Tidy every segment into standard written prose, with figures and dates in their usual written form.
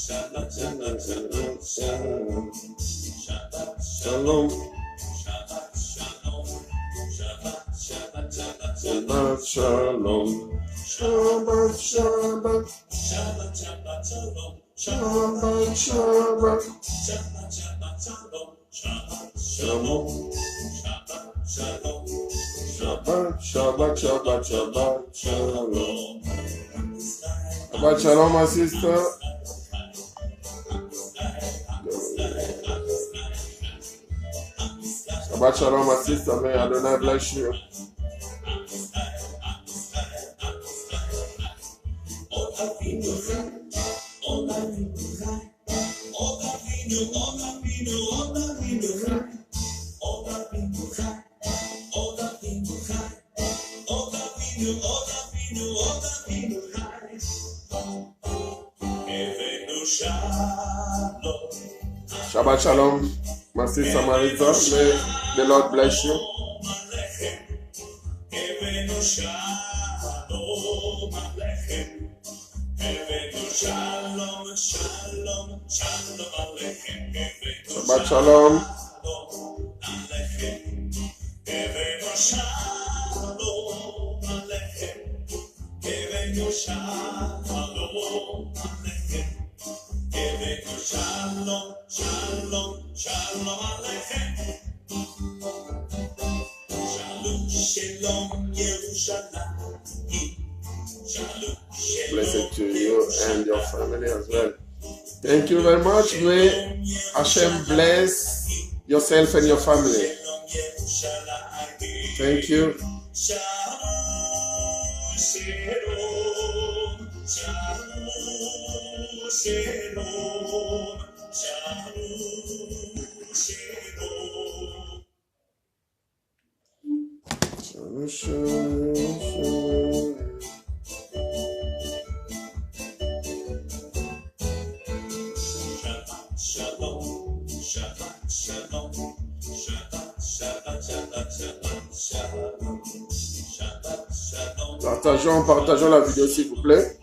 Shalom. Shabbat shalom. Shabbat shabbat. Shabbat shalom. Shabbat shabbat. Shalom. Shabbat shabbat shabbat shabbat shalom. Shabbat shalom, my sister. Shabbat shalom, my sister. May Adonai bless you. Shabbat shalom, my sister Marita. May the Lord bless you. Shabbat shalom. Blessed to you and your family as well. Thank you very much. May Hashem bless yourself and your family. Thank you. Partageons la vidéo s'il vous plaît.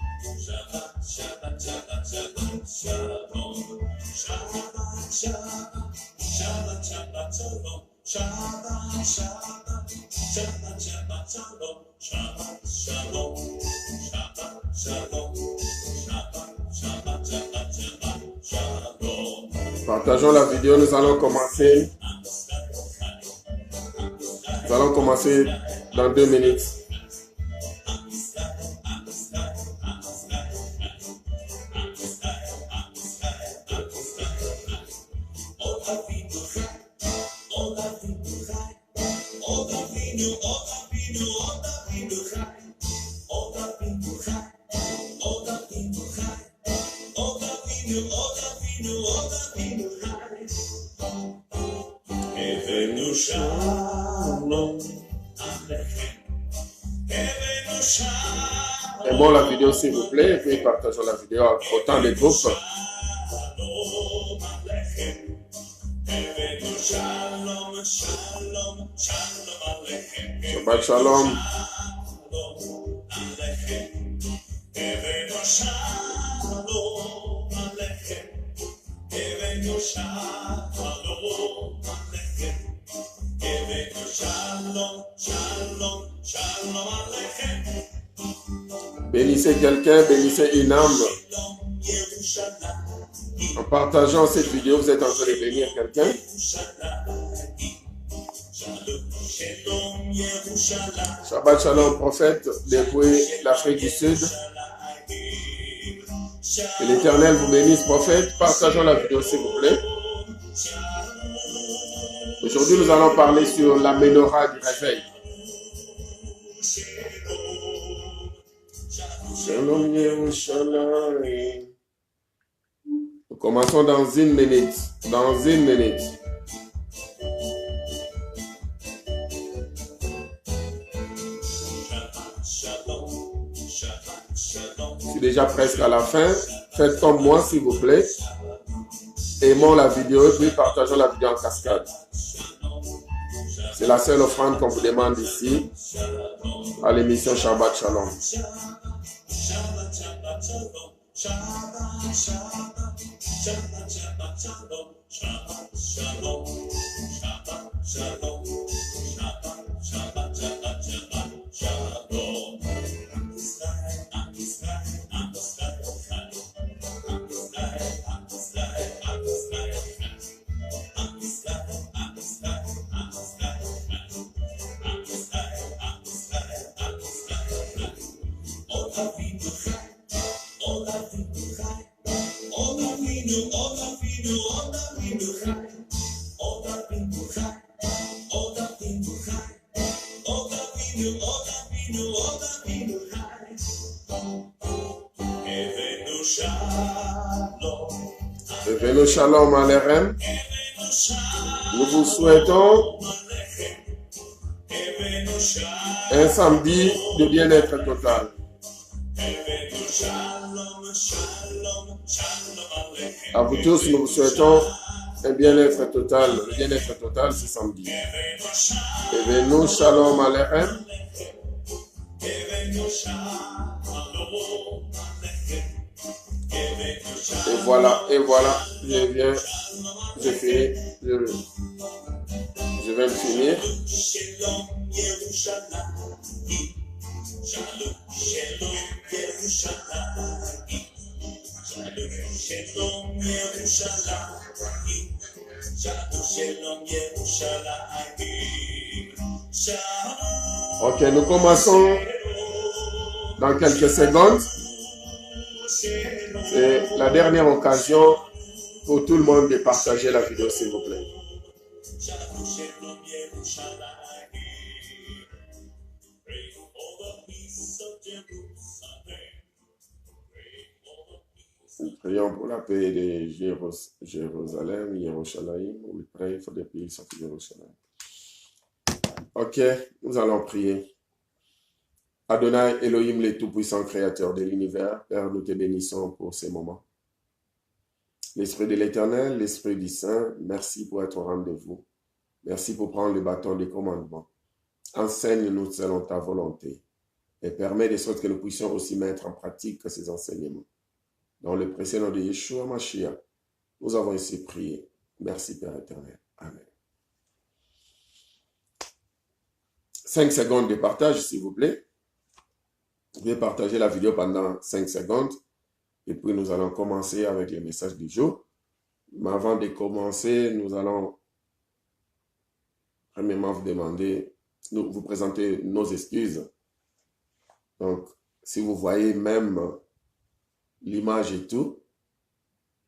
Partageons la vidéo, nous allons commencer. Nous allons commencer dans 2 minutes. Aimons la vidéo s'il vous plaît et puis partageons la vidéo à autant de groupes. Shabbat shalom. Bénissez quelqu'un, bénissez une âme. En partageant cette vidéo, vous êtes en train de bénir quelqu'un. Shabbat shalom, prophète, depuis l'Afrique du Sud. Que l'Éternel vous bénisse, prophète. Partageons la vidéo, s'il vous plaît. Aujourd'hui, nous allons parler sur la menorah du réveil. Shalom Yerushalayim. Nous commençons dans 1 minute. Dans 1 minute. Je suis déjà presque à la fin. Faites comme moi, s'il vous plaît. Aimons la vidéo et puis partageons la vidéo en cascade. C'est la seule offrande qu'on vous demande ici à l'émission Shabbat Shalom. Shabbat, Shabbat, Shalom. Shabbat, Shabbat. Evenu Shalom Alechem. Nous vous souhaitons un samedi de bien-être total. À vous tous, nous vous souhaitons un bien-être total. Le bien-être total, c'est samedi. Evenu Shalom Alechem. Et voilà, j'ai fini, je vais le finir. Ok, nous commençons dans quelques secondes. C'est la dernière occasion pour tout le monde de partager la vidéo, s'il vous plaît. Prions pour la paix de Jérusalem, Yerushalayim. We pray for the peace of Jerusalem. Ok, nous allons prier. Adonai Elohim, le tout-puissant créateur de l'univers, Père, nous te bénissons pour ces moments. L'Esprit de l'Éternel, l'Esprit du Saint, merci pour être au rendez-vous. Merci pour prendre le bâton des commandements. Enseigne-nous selon ta volonté et permets de sorte que nous puissions aussi mettre en pratique ces enseignements. Dans le précieux nom de Yeshua Mashiach, nous avons ici prié. Merci Père éternel. Amen. 5 secondes de partage, s'il vous plaît. Vous pouvez partager la vidéo pendant 5 secondes et puis nous allons commencer avec les messages du jour. Mais avant de commencer, nous allons premièrement vous présenter nos excuses. Donc, si vous voyez même l'image et tout,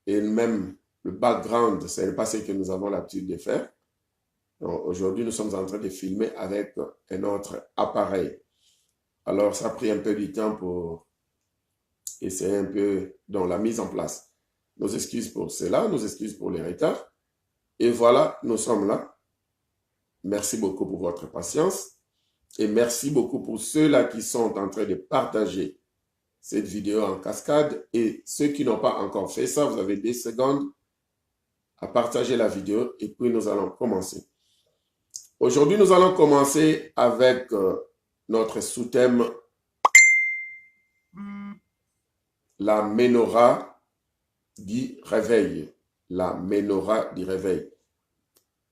et même le background, ce n'est pas ce que nous avons l'habitude de faire. Aujourd'hui, nous sommes en train de filmer avec un autre appareil. Alors, ça a pris un peu du temps pour essayer un peu dans la mise en place. Nos excuses pour cela, nos excuses pour les retards. Et voilà, nous sommes là. Merci beaucoup pour votre patience. Et merci beaucoup pour ceux-là qui sont en train de partager cette vidéo en cascade. Et ceux qui n'ont pas encore fait ça, vous avez 10 secondes à partager la vidéo. Et puis, nous allons commencer. Aujourd'hui, nous allons commencer avec notre sous-thème, la menorah du réveil. La menorah du réveil.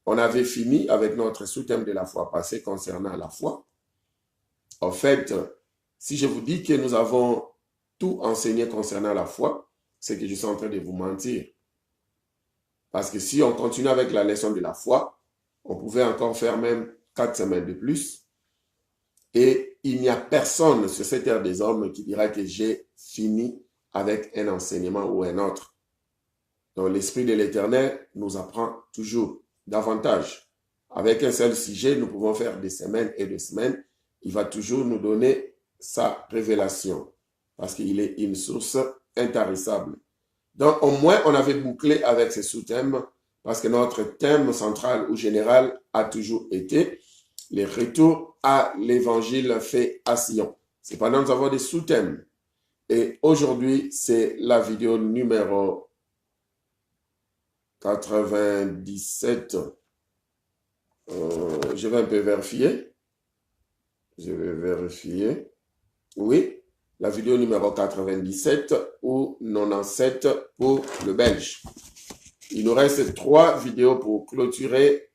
On avait fini avec notre sous-thème de la fois passée concernant la foi. En fait, si je vous dis que nous avons tout enseigné concernant la foi, c'est que je suis en train de vous mentir. Parce que si on continue avec la leçon de la foi, on pouvait encore faire même 4 semaines de plus. Et il n'y a personne sur cette terre des hommes qui dira que j'ai fini avec un enseignement ou un autre. Donc l'Esprit de l'Éternel nous apprend toujours davantage. Avec un seul sujet, nous pouvons faire des semaines et des semaines. Il va toujours nous donner sa révélation. Parce qu'il est une source intarissable. Donc au moins, on avait bouclé avec ces sous-thèmes. Parce que notre thème central ou général a toujours été les retours à l'évangile fait à Sion. Cependant, nous avons des sous-thèmes. Et aujourd'hui, c'est la vidéo numéro 97. Je vais un peu vérifier. Oui, la vidéo numéro 97 ou 97 pour le belge. Il nous reste 3 vidéos pour clôturer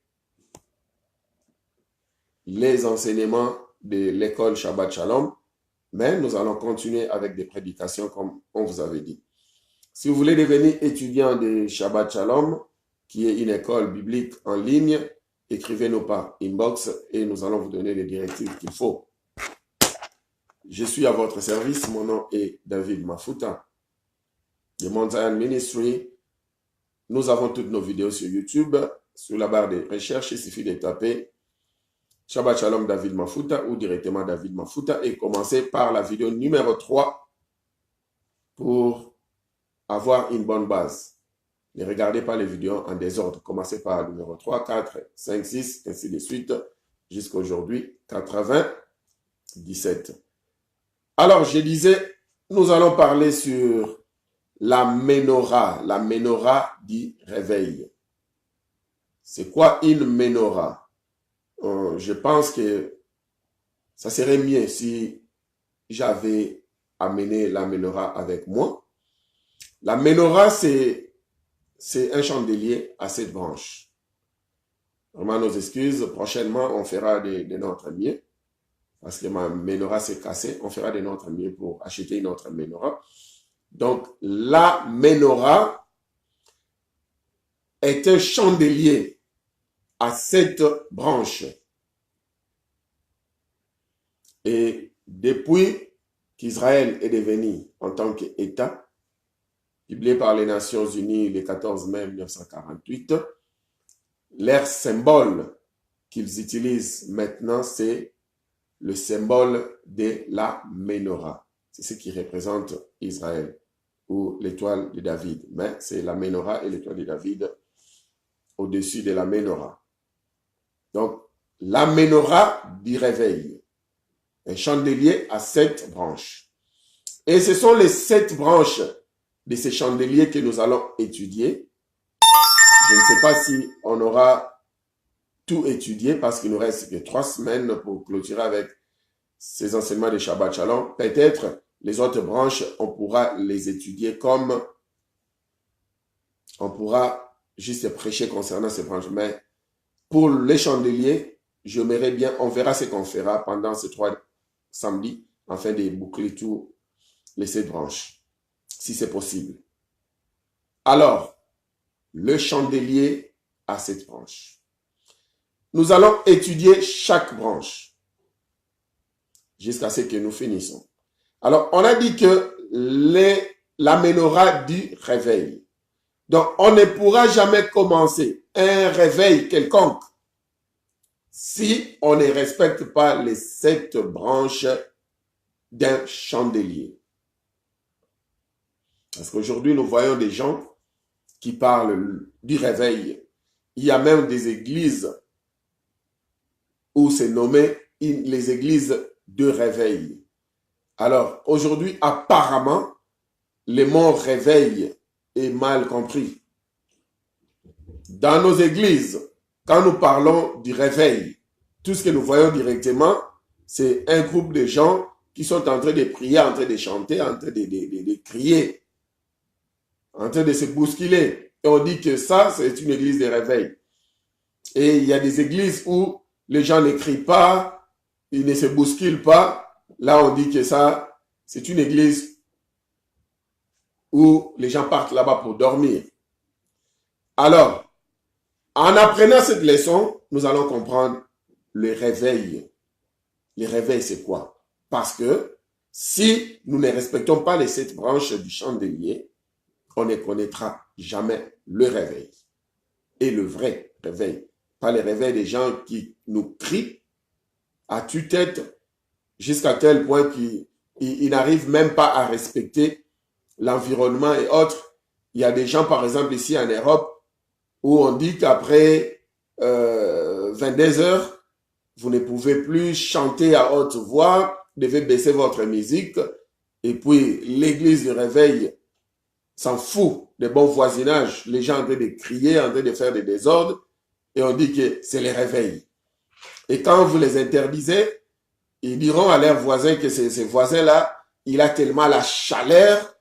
les enseignements de l'école Shabbat Shalom, mais nous allons continuer avec des prédications comme on vous avait dit. Si vous voulez devenir étudiant de Shabbat Shalom, qui est une école biblique en ligne, écrivez-nous par inbox et nous allons vous donner les directives qu'il faut. Je suis à votre service, mon nom est David Mafuta de Mount Zion Ministry. Nous avons toutes nos vidéos sur YouTube. Sur la barre de recherche, il suffit de taper Shabbat Shalom David Mafuta ou directement David Mafuta et commencer par la vidéo numéro 3 pour avoir une bonne base. Ne regardez pas les vidéos en désordre. Commencez par le numéro 3, 4, 5, 6, ainsi de suite, jusqu'à aujourd'hui, 97. Alors, je disais, nous allons parler sur la menorah du réveil. C'est quoi une menorah? Je pense que ça serait mieux si j'avais amené la menorah avec moi. La menorah, c'est un chandelier à 7 branches. Vraiment, nos excuses. Prochainement, on fera de notre mieux. Parce que ma menorah s'est cassée. On fera de notre mieux pour acheter une autre menorah. Donc, la menorah est un chandelier à 7 branches. Et depuis qu'Israël est devenu en tant qu'État, publié par les Nations Unies le 14 mai 1948, leur symbole qu'ils utilisent maintenant, c'est le symbole de la menorah. C'est ce qui représente Israël, ou l'étoile de David. Mais c'est la menorah et l'étoile de David au-dessus de la menorah. Donc, la menorah du réveil, un chandelier à 7 branches. Et ce sont les 7 branches de ces chandeliers que nous allons étudier. Je ne sais pas si on aura tout étudié parce qu'il nous reste que 3 semaines pour clôturer avec ces enseignements de Shabbat Shalom. Peut-être les autres branches, on pourra les étudier comme on pourra juste prêcher concernant ces branches. Mais pour les chandeliers, j'aimerais bien, on verra ce qu'on fera pendant ces 3 samedis afin de boucler tous les 7 branches, si c'est possible. Alors, le chandelier à 7 branches. Nous allons étudier chaque branche jusqu'à ce que nous finissons. Alors, on a dit que la menorah du réveil. Donc, on ne pourra jamais commencer un réveil quelconque si on ne respecte pas les 7 branches d'un chandelier. Parce qu'aujourd'hui, nous voyons des gens qui parlent du réveil. Il y a même des églises où c'est nommé les églises de réveil. Alors, aujourd'hui, apparemment, le mot réveil est mal compris. Dans nos églises, quand nous parlons du réveil, tout ce que nous voyons directement, c'est un groupe de gens qui sont en train de prier, en train de chanter, en train de crier, en train de se bousculer. Et on dit que ça, c'est une église de réveil. Et il y a des églises où les gens ne crient pas, ils ne se bousculent pas. Là, on dit que ça, c'est une église où les gens partent là-bas pour dormir. Alors, en apprenant cette leçon, nous allons comprendre le réveil. Le réveil, c'est quoi? Parce que si nous ne respectons pas les 7 branches du chandelier, on ne connaîtra jamais le réveil. Et le vrai réveil. Pas le réveil des gens qui nous crient à tue-tête jusqu'à tel point qu'ils n'arrivent même pas à respecter l'environnement et autres. Il y a des gens, par exemple, ici en Europe, où on dit qu'après 22 heures, vous ne pouvez plus chanter à haute voix, vous devez baisser votre musique. Et puis, l'église du réveil s'en fout des bons voisinages. Les gens en train de crier, en train de faire des désordres. Et on dit que c'est le réveil. Et quand vous les interdisez, ils diront à leurs voisins que ces voisins-là il a tellement la chaleur,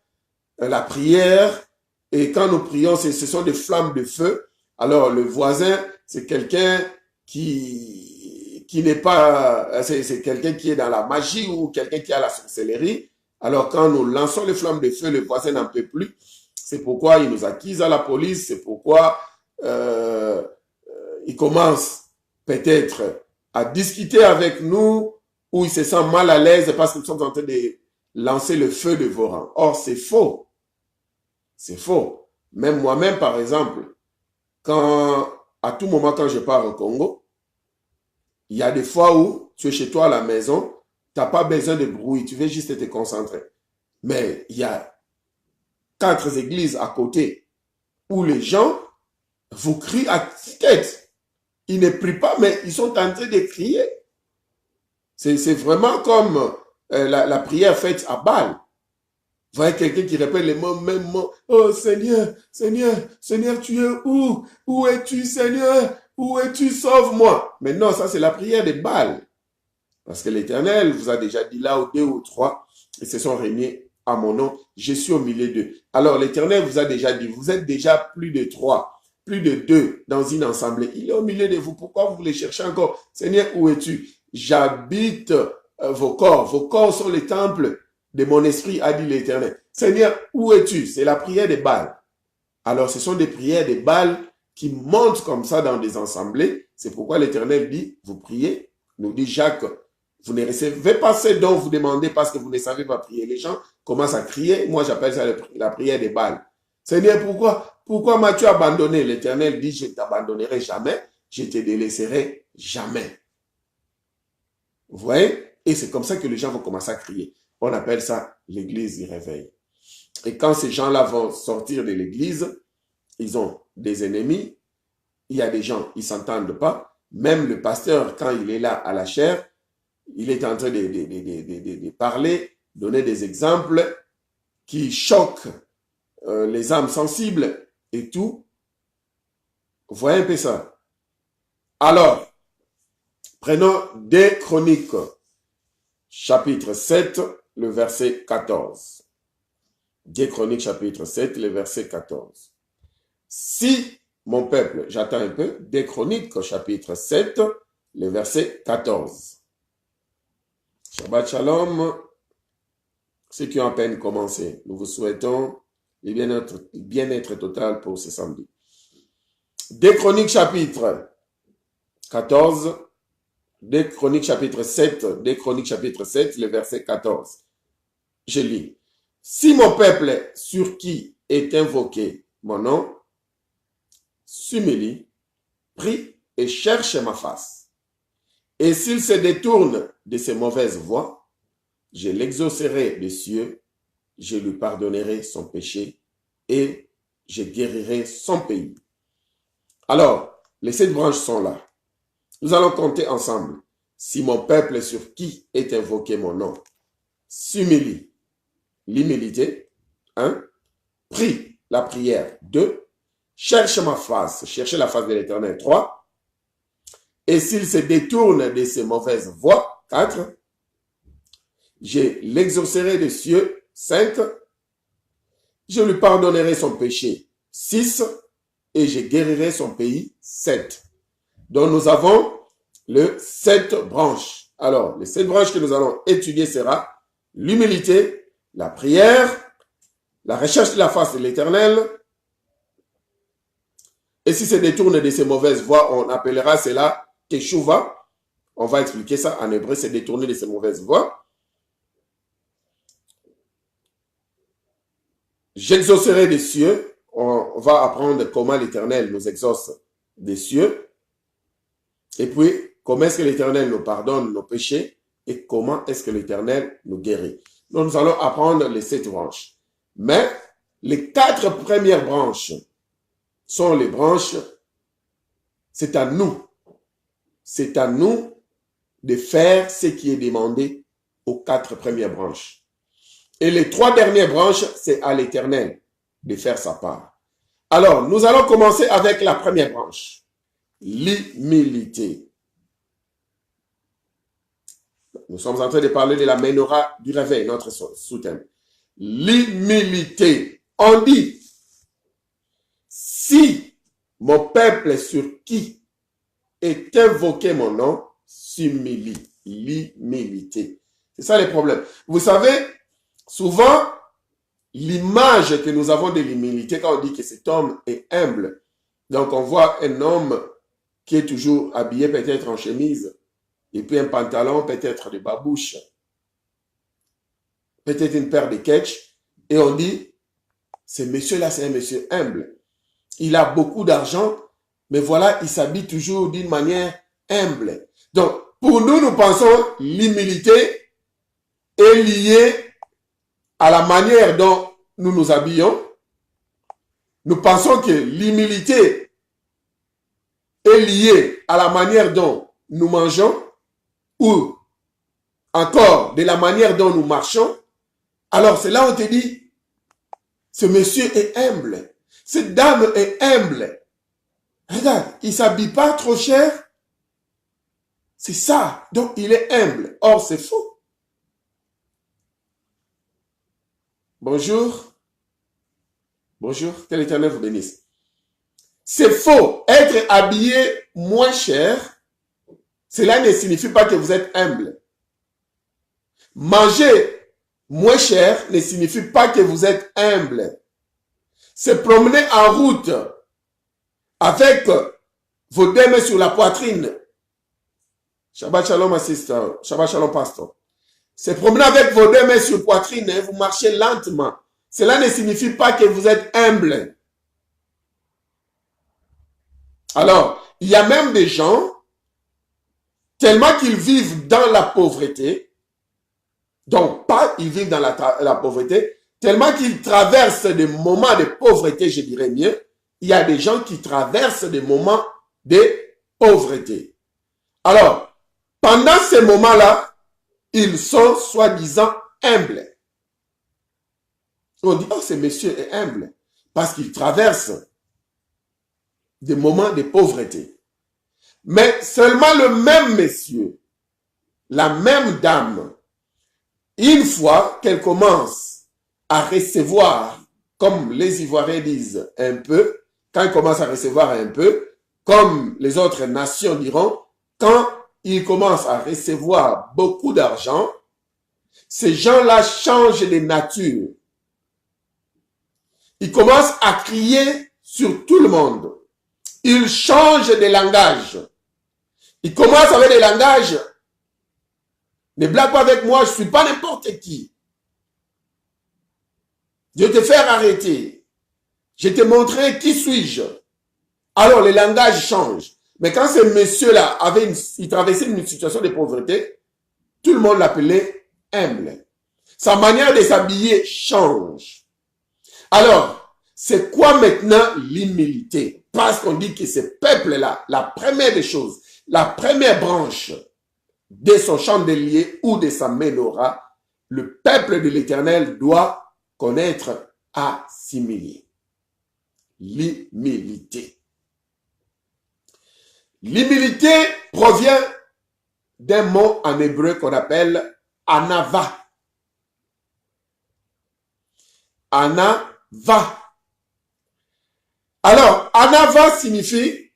la prière, et quand nous prions, ce sont des flammes de feu. Alors, le voisin, c'est quelqu'un qui n'est pas, c'est quelqu'un qui est dans la magie ou quelqu'un qui a la sorcellerie. Alors, quand nous lançons les flammes de feu, le voisin n'en peut plus. C'est pourquoi il nous acquise à la police. C'est pourquoi il commence peut-être à discuter avec nous ou il se sent mal à l'aise parce que nous sommes en train de lancer le feu de vos rangs. Or, c'est faux. C'est faux. Même moi-même, par exemple, à tout moment, quand je pars au Congo, il y a des fois où tu es chez toi à la maison, tu n'as pas besoin de bruit, tu veux juste te concentrer. Mais il y a 4 églises à côté où les gens vous crient à tête. Ils ne prient pas, mais ils sont en train de crier. C'est vraiment comme la prière faite à Baal. Vous voyez quelqu'un qui répète les mots, même mots. Oh Seigneur, Seigneur, Seigneur, tu es où? Où es-tu, Seigneur? Où es-tu? Sauve-moi. Mais non, ça c'est la prière de Baal. Parce que l'Éternel vous a déjà dit là où 2 ou 3, ils se sont réunis à mon nom, je suis au milieu d'eux. Alors l'Éternel vous a déjà dit, vous êtes déjà plus de 3, plus de 2 dans une assemblée. Il est au milieu de vous. Pourquoi vous les cherchez encore? Seigneur, où es-tu? J'habite vos corps. Vos corps sont les temples de mon esprit, a dit l'Éternel. Seigneur, où es-tu? C'est la prière de Baal. Alors, ce sont des prières de Baal qui montent comme ça dans des assemblées. C'est pourquoi l'Éternel dit, vous priez, nous dit Jacques, vous ne recevez pas ce dont vous demandez parce que vous ne savez pas prier. Les gens commencent à crier. Moi, j'appelle ça la prière de Baal. Seigneur, pourquoi m'as-tu abandonné? L'Éternel dit, je ne t'abandonnerai jamais, je ne te délaisserai jamais. Vous voyez? Et c'est comme ça que les gens vont commencer à crier. On appelle ça l'église du réveil. Et quand ces gens-là vont sortir de l'église, ils ont des ennemis. Il y a des gens, ils ne s'entendent pas. Même le pasteur, quand il est là à la chaire, il est en train de parler, donner des exemples qui choquent les âmes sensibles et tout. Vous voyez un peu ça? Alors, prenons 2 Chroniques, chapitre 7, le verset 14. 2 Chroniques, chapitre 7, le verset 14. Si mon peuple, j'attends un peu, 2 Chroniques, chapitre 7, le verset 14. Shabbat Shalom, ceux qui ont à peine commencé, nous vous souhaitons le bien-être total pour ce samedi. 2 Chroniques, chapitre 14, 2 Chroniques, chapitre 7, 2 Chroniques, chapitre 7, le verset 14. Je lis. Si mon peuple sur qui est invoqué mon nom s'humilie, prie et cherche ma face, et s'il se détourne de ses mauvaises voies, je l'exaucerai des cieux, je lui pardonnerai son péché et je guérirai son pays. Alors, les 7 branches sont là. Nous allons compter ensemble. Si mon peuple sur qui est invoqué mon nom s'humilie, l'humilité, 1, prie, la prière, 2, cherche ma face, chercher la face de l'Éternel, 3, et s'il se détourne de ses mauvaises voies, 4, je l'exaucerai des cieux, 5, je lui pardonnerai son péché, 6, et je guérirai son pays, 7. Donc nous avons les 7 branches. Alors, les 7 branches que nous allons étudier sera l'humilité, la prière, la recherche de la face de l'Éternel. Et si se détourne de ses mauvaises voies, on appellera cela teshuva. On va expliquer ça en hébreu, c'est détourner de ses mauvaises voies. J'exaucerai des cieux. On va apprendre comment l'Éternel nous exauce des cieux. Et puis, comment est-ce que l'Éternel nous pardonne nos péchés et comment est-ce que l'Éternel nous guérit. Donc, nous allons apprendre les 7 branches. Mais, les 4 premières branches sont les branches, c'est à nous. C'est à nous de faire ce qui est demandé aux 4 premières branches. Et les 3 dernières branches, c'est à l'Éternel de faire sa part. Alors, nous allons commencer avec la première branche. L'humilité. Nous sommes en train de parler de la menorah du réveil, notre sous-thème. L'humilité. On dit, si mon peuple sur qui est invoqué mon nom s'humilie. L'humilité. C'est ça le problème. Vous savez, souvent, l'image que nous avons de l'humilité, quand on dit que cet homme est humble, donc on voit un homme qui est toujours habillé peut-être en chemise, et puis un pantalon peut-être de babouche, peut-être une paire de ketch, et on dit, ce monsieur-là, c'est un monsieur humble. Il a beaucoup d'argent, mais voilà, il s'habille toujours d'une manière humble. Donc, pour nous, nous pensons l'humilité est liée à la manière dont nous nous habillons. Nous pensons que l'humilité est liée à la manière dont nous mangeons ou encore de la manière dont nous marchons. Alors, c'est là où on te dit, ce monsieur est humble, cette dame est humble. Regarde, il ne s'habille pas trop cher. C'est ça. Donc, il est humble. Or, c'est faux. Bonjour. Bonjour. Que l'Éternel vous bénisse. C'est faux. Être habillé moins cher, cela ne signifie pas que vous êtes humble. Manger moins cher ne signifie pas que vous êtes humble. Se promener en route avec vos deux mains sur la poitrine. Shabbat shalom, ma sister. Shabbat shalom, pasteur. Se promener avec vos deux mains sur la poitrine et vous marchez lentement. Cela ne signifie pas que vous êtes humble. Alors, il y a même des gens, tellement qu'ils vivent dans la pauvreté, donc pas ils vivent dans la pauvreté, tellement qu'ils traversent des moments de pauvreté, je dirais mieux, il y a des gens qui traversent des moments de pauvreté. Alors, pendant ces moments-là, ils sont soi-disant humbles. On dit, oh, ce monsieur est humble, parce qu'il traverse des moments de pauvreté. Mais seulement le même monsieur, la même dame, une fois qu'elle commence à recevoir, comme les Ivoiriens disent, un peu, quand elle commence à recevoir un peu, comme les autres nations diront, quand ils commencent à recevoir beaucoup d'argent, ces gens-là changent de nature. Ils commencent à crier sur tout le monde. Ils changent de langage. Ils commencent avec des langages. Ne blague pas avec moi, je ne suis pas n'importe qui. Je vais te faire arrêter. Je te montrer qui suis-je. Alors, le langage change. Mais quand ce monsieur-là il traversait une situation de pauvreté, tout le monde l'appelait humble. Sa manière de s'habiller change. Alors, c'est quoi maintenant l'humilité? Parce qu'on dit que ce peuple-là, la première des choses, la première branche de son chandelier ou de sa menorah, le peuple de l'Éternel doit connaître à s'humilier. L'humilité. L'humilité provient d'un mot en hébreu qu'on appelle anava. Anava. Alors, anava signifie,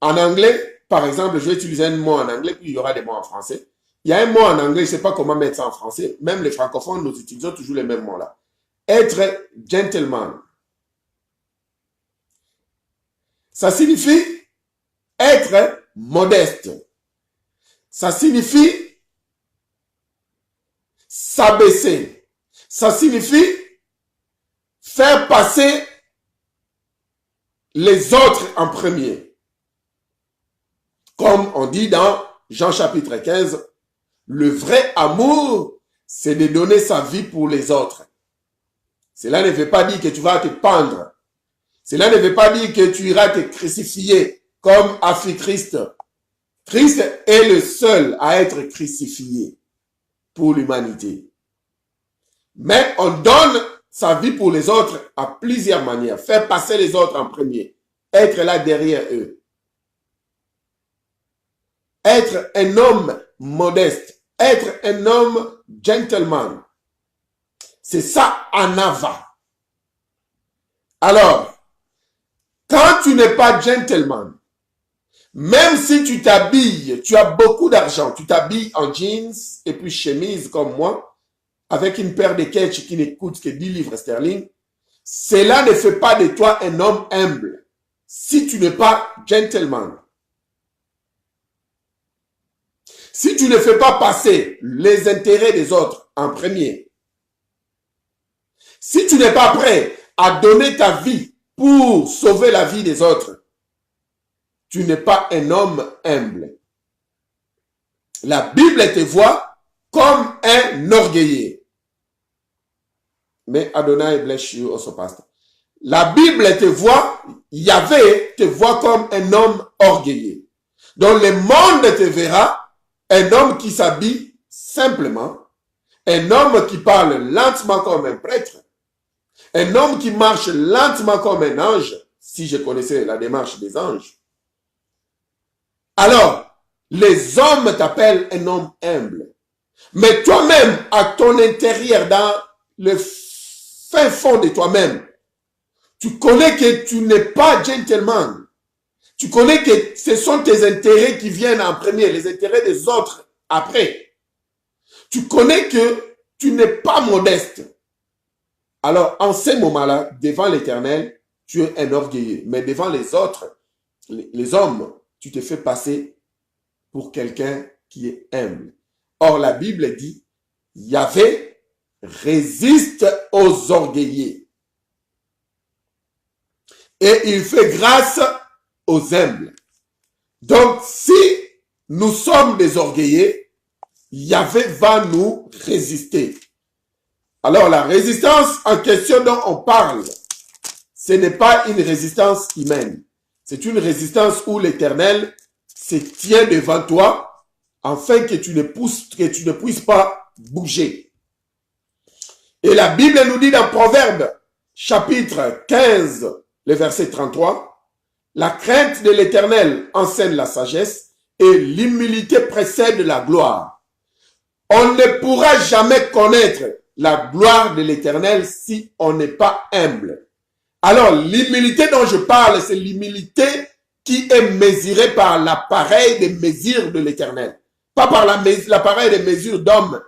en anglais, par exemple, je vais utiliser un mot en anglais, puis il y aura des mots en français. Il y a un mot en anglais, je ne sais pas comment mettre ça en français. Même les francophones, nous utilisons toujours les mêmes mots là. Être gentleman. Ça signifie être modeste. Ça signifie s'abaisser. Ça signifie faire passer les autres en premier. Comme on dit dans Jean chapitre 15, le vrai amour, c'est de donner sa vie pour les autres. Cela ne veut pas dire que tu vas te pendre. Cela ne veut pas dire que tu iras te crucifier comme Christ. Christ est le seul à être crucifié pour l'humanité. Mais on donne sa vie pour les autres à plusieurs manières. Faire passer les autres en premier. Être là derrière eux. Être un homme modeste. être un homme gentleman. C'est ça, anava. Alors, quand tu n'es pas gentleman, même si tu t'habilles, tu as beaucoup d'argent, tu t'habilles en jeans et puis chemise comme moi, avec une paire de ketch qui ne coûte que 10 livres sterling, cela ne fait pas de toi un homme humble si tu n'es pas gentleman. Si tu ne fais pas passer les intérêts des autres en premier, si tu n'es pas prêt à donner ta vie pour sauver la vie des autres, tu n'es pas un homme humble. La Bible te voit comme un orgueilleux. Mais Adonai bless you also, pastor. La Bible te voit, Yahvé te voit comme un homme orgueilleux. Donc le monde te verra, un homme qui s'habille simplement, un homme qui parle lentement comme un prêtre, un homme qui marche lentement comme un ange, si je connaissais la démarche des anges. Alors, les hommes t'appellent un homme humble. Mais toi-même, à ton intérieur, dans le fin fond de toi-même, tu connais que tu n'es pas gentleman. Tu connais que ce sont tes intérêts qui viennent en premier, les intérêts des autres après. Tu connais que tu n'es pas modeste. Alors, en ces moments-là, devant l'Éternel, tu es un orgueilleux. Mais devant les autres, les hommes, tu te fais passer pour quelqu'un qui est humble. Or, la Bible dit, Yahvé résiste aux orgueilleux. Et il fait grâce aux humbles. Donc, si nous sommes des orgueilleux, Yahvé va nous résister. Alors, la résistance en question dont on parle, ce n'est pas une résistance humaine. C'est une résistance où l'Éternel se tient devant toi afin que tu ne puisses pas bouger. Et la Bible nous dit dans Proverbe, chapitre 15, le verset 33, la crainte de l'Éternel enseigne la sagesse et l'humilité précède la gloire. On ne pourra jamais connaître la gloire de l'Éternel si on n'est pas humble. Alors, l'humilité dont je parle, c'est l'humilité qui est mesurée par l'appareil de mesure de l'Éternel. Pas par l'appareil de mesure d'homme.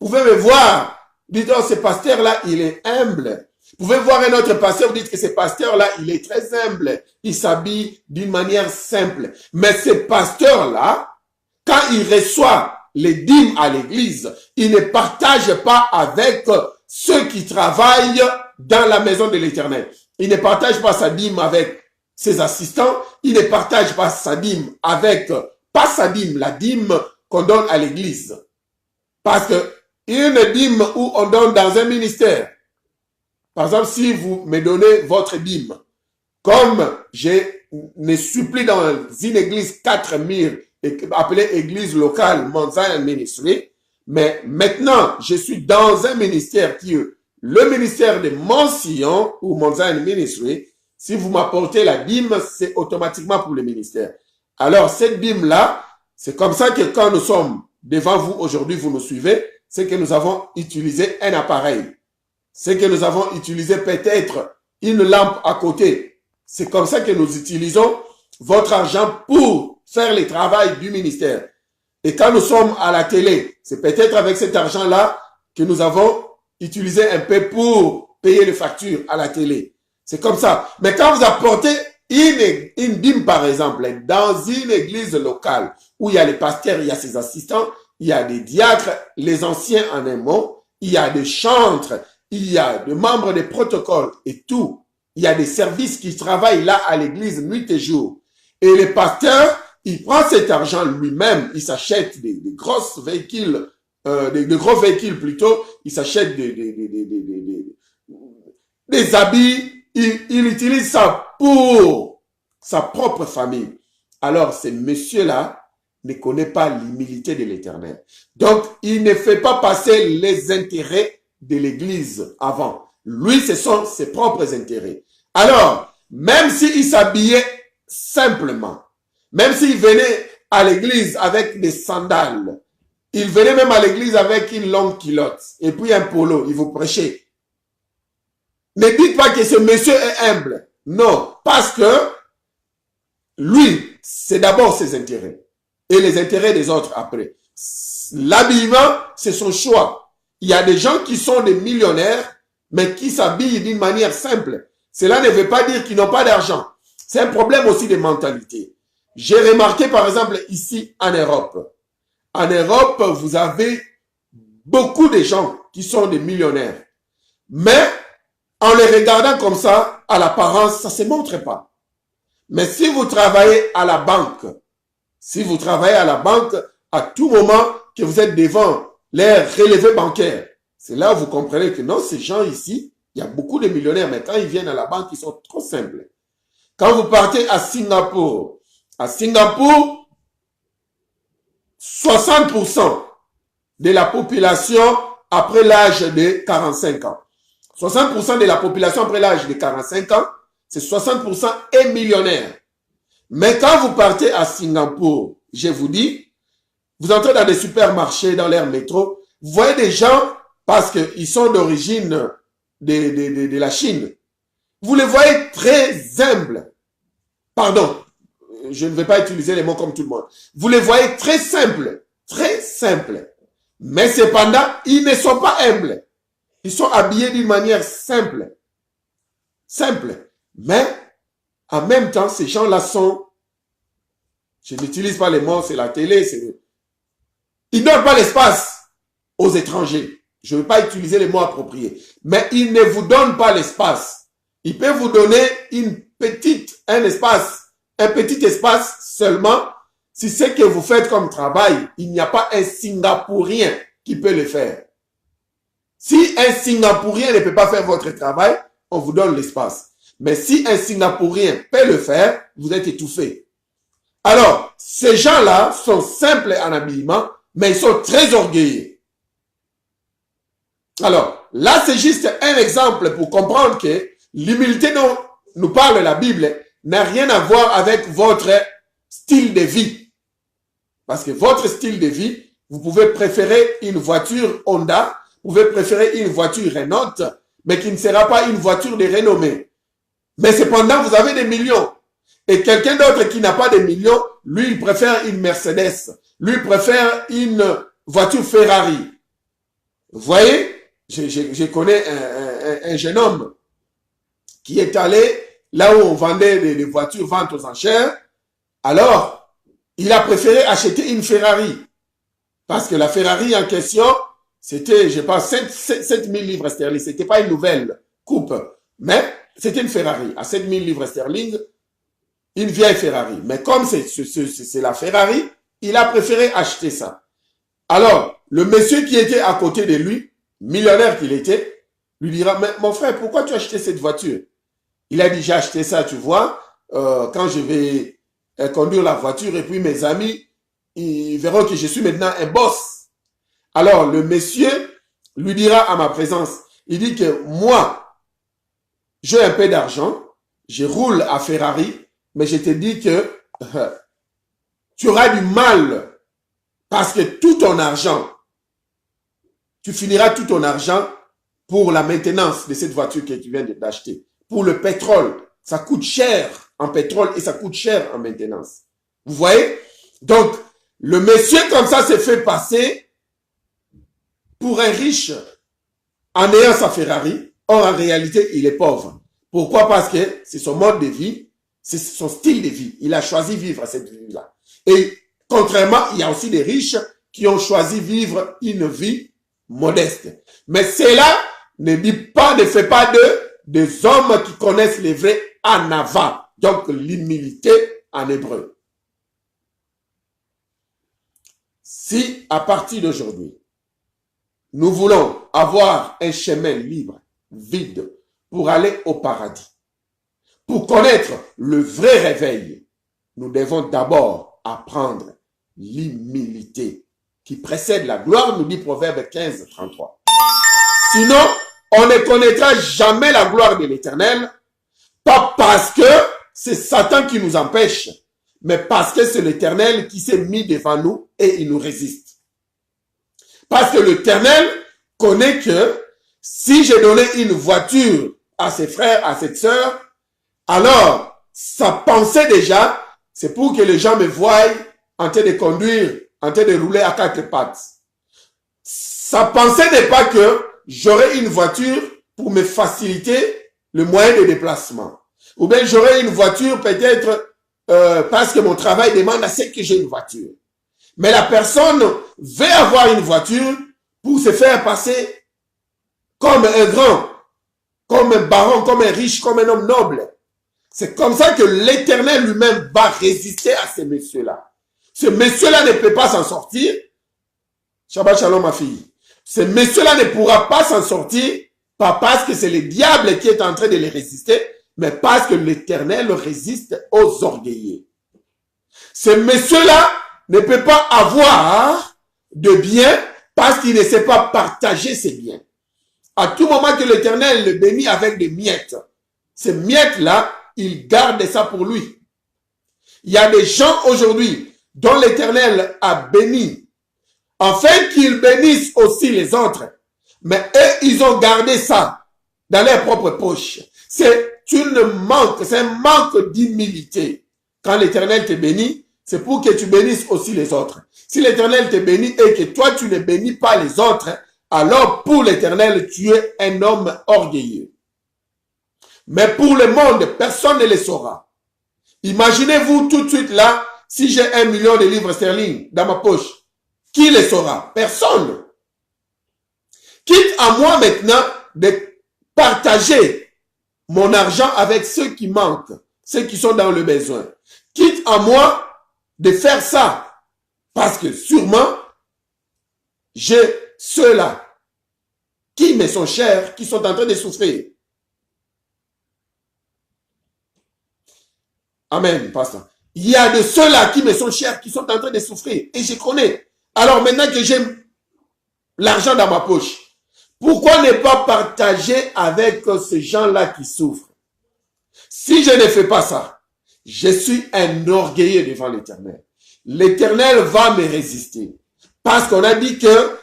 Vous pouvez me voir, dites, oh, ce pasteur-là, il est humble. Vous pouvez voir un autre pasteur, vous dites que ce pasteur-là, il est très humble. Il s'habille d'une manière simple. Mais ce pasteur-là, quand il reçoit les dîmes à l'église, il ne partage pas avec ceux qui travaillent dans la maison de l'Éternel. Il ne partage pas sa dîme avec ses assistants. Il ne partage pas sa dîme avec, pas sa dîme, la dîme qu'on donne à l'église. Parce que une dîme où on donne dans un ministère, par exemple, si vous me donnez votre dîme, comme je ne suis plus dans une église 4000 appelée église locale Mount Zion Ministry, mais maintenant je suis dans un ministère qui est le ministère de Mont Sion ou Mount Zion Ministry. Si vous m'apportez la dîme, c'est automatiquement pour le ministère. Alors cette dîme-là, c'est comme ça que quand nous sommes devant vous aujourd'hui, vous nous suivez, c'est que nous avons utilisé un appareil. C'est que nous avons utilisé peut-être une lampe à côté. C'est comme ça que nous utilisons votre argent pour faire le travail du ministère. Et quand nous sommes à la télé, c'est peut-être avec cet argent-là que nous avons utilisé un peu pour payer les factures à la télé. C'est comme ça. Mais quand vous apportez une dîme, par exemple, dans une église locale, où il y a les pasteurs, il y a ses assistants, il y a des diacres, les anciens en un mot, il y a des chantres, il y a des membres des protocoles et tout. Il y a des services qui travaillent là à l'église nuit et jour. Et le pasteur, il prend cet argent lui-même, il s'achète des grosses véhicules, des gros véhicules plutôt, il s'achète des habits, il utilise ça pour sa propre famille. Alors, ce monsieur-là ne connaît pas l'humilité de l'Éternel. Donc, il ne fait pas passer les intérêts de l'Église avant. Lui, ce sont ses propres intérêts. Alors, même s'il s'habillait simplement, même s'il venait à l'église avec des sandales, Il venait même à l'église avec une longue culotte et puis un polo, il vous prêchait. Ne dites pas que ce monsieur est humble. Non, parce que lui, c'est d'abord ses intérêts et les intérêts des autres après. L'habillement, c'est son choix. Il y a des gens qui sont des millionnaires, mais qui s'habillent d'une manière simple. Cela ne veut pas dire qu'ils n'ont pas d'argent. C'est un problème aussi de mentalité. J'ai remarqué par exemple ici en Europe. En Europe, vous avez beaucoup de gens qui sont des millionnaires. Mais en les regardant comme ça, à l'apparence, ça ne se montre pas. Mais si vous travaillez à la banque, à tout moment que vous êtes devant les relevés bancaires, c'est là où vous comprenez que non, ces gens ici, il y a beaucoup de millionnaires, mais quand ils viennent à la banque, ils sont trop simples. Quand vous partez à Singapour, 60% de la population après l'âge de 45 ans. 60% de la population après l'âge de 45 ans, c'est 60% est millionnaire. Mais quand vous partez à Singapour, je vous dis, vous entrez dans des supermarchés, dans l'air métro, vous voyez des gens, parce qu'ils sont d'origine de la Chine, vous les voyez très humbles. Pardon, je ne vais pas utiliser les mots comme tout le monde. Vous les voyez très simples, mais cependant, ils ne sont pas humbles. Ils sont habillés d'une manière simple. Mais, en même temps, ces gens-là sont, je n'utilise pas les mots, c'est la télé, ils ne donnent pas l'espace aux étrangers. Je ne veux pas utiliser les mots appropriés. Mais ils ne vous donnent pas l'espace. Ils peuvent vous donner un petit espace seulement si ce que vous faites comme travail, il n'y a pas un Singapourien qui peut le faire. Si un Singapourien ne peut pas faire votre travail, on vous donne l'espace. Mais si un Singapourien peut le faire, vous êtes étouffé. Alors, ces gens-là sont simples en habillement, mais ils sont très orgueilleux. Alors, là, c'est juste un exemple pour comprendre que l'humilité dont nous parle la Bible n'a rien à voir avec votre style de vie. Parce que votre style de vie, vous pouvez préférer une voiture Honda, vous pouvez préférer une voiture Renault, mais qui ne sera pas une voiture de renommée. Mais cependant, vous avez des millions. Et quelqu'un d'autre qui n'a pas de millions, lui, il préfère une Mercedes. Lui, il préfère une voiture Ferrari. Vous voyez, je connais un jeune homme qui est allé là où on vendait des voitures ventes aux enchères. Alors, il a préféré acheter une Ferrari. Parce que la Ferrari en question, c'était, je pense, 7 000 livres sterling. C'était pas une nouvelle coupe. Mais c'était une Ferrari. À 7 000 livres sterling, une vieille Ferrari. Mais comme c'est la Ferrari, il a préféré acheter ça. Alors, le monsieur qui était à côté de lui, millionnaire qu'il était, lui dira, mais mon frère, pourquoi tu as acheté cette voiture? Il a dit, j'ai acheté ça, tu vois, quand je vais conduire la voiture et puis mes amis, ils verront que je suis maintenant un boss. Alors, le monsieur lui dira à ma présence, il dit que moi, j'ai un peu d'argent, je roule à Ferrari, mais je te dis que tu auras du mal parce que tout ton argent, tu finiras tout ton argent pour la maintenance de cette voiture que tu viens d'acheter. Pour le pétrole, ça coûte cher en pétrole et ça coûte cher en maintenance. Vous voyez? Donc, le monsieur comme ça s'est fait passer pour un riche en ayant sa Ferrari. Or, en réalité, il est pauvre. Pourquoi? Parce que c'est son mode de vie, c'est son style de vie. Il a choisi vivre cette vie-là. Et contrairement, il y a aussi des riches qui ont choisi vivre une vie modeste. Mais cela ne fait pas des hommes qui connaissent les vrais anava, donc l'humilité en hébreu. Si à partir d'aujourd'hui, nous voulons avoir un chemin libre, vide, pour aller au paradis, pour connaître le vrai réveil, nous devons d'abord apprendre l'humilité qui précède la gloire, nous dit Proverbe 15, 33. Sinon, on ne connaîtra jamais la gloire de l'Éternel, pas parce que c'est Satan qui nous empêche, mais parce que c'est l'Éternel qui s'est mis devant nous et il nous résiste. Parce que l'Éternel connaît que si j'ai donné une voiture à ses frères, à cette sœur, alors sa pensée déjà, c'est pour que les gens me voient en train de conduire, en train de rouler à 4 pattes. Sa pensée n'est pas que j'aurai une voiture pour me faciliter le moyen de déplacement. Ou bien j'aurai une voiture peut-être parce que mon travail demande à ce que j'ai une voiture. Mais la personne veut avoir une voiture pour se faire passer comme un grand, comme un baron, comme un riche, comme un homme noble. C'est comme ça que l'Éternel lui-même va résister à ces messieurs-là. Ce monsieur-là ne peut pas s'en sortir. Shabbat shalom ma fille. Ce monsieur-là ne pourra pas s'en sortir, pas parce que c'est le diable qui est en train de les résister, mais parce que l'Éternel résiste aux orgueilleux. Ce monsieur-là ne peut pas avoir de biens parce qu'il ne sait pas partager ses biens. À tout moment que l'Éternel le bénit avec des miettes, ces miettes-là, il garde ça pour lui. Il y a des gens aujourd'hui dont l'Éternel a béni, afin qu'ils bénissent aussi les autres. Mais eux, ils ont gardé ça dans leur propre poche. C'est un manque d'humilité. Quand l'Éternel te bénit, c'est pour que tu bénisses aussi les autres. Si l'Éternel te bénit et que toi, tu ne bénis pas les autres, alors pour l'Éternel, tu es un homme orgueilleux. Mais pour le monde, personne ne le saura. Imaginez-vous tout de suite là, si j'ai 1 million de livres sterling dans ma poche, qui le saura? Personne. Quitte à moi maintenant de partager mon argent avec ceux qui manquent, ceux qui sont dans le besoin. Quitte à moi de faire ça, parce que sûrement, j'ai ceux-là qui me sont chers, qui sont en train de souffrir. Amen, pasteur. Il y a de ceux-là qui me sont chers, qui sont en train de souffrir. Et je connais. Alors maintenant que j'ai l'argent dans ma poche, pourquoi ne pas partager avec ces gens-là qui souffrent? Si je ne fais pas ça, je suis un orgueilleux devant l'Éternel. L'Éternel va me résister. Parce qu'on a dit que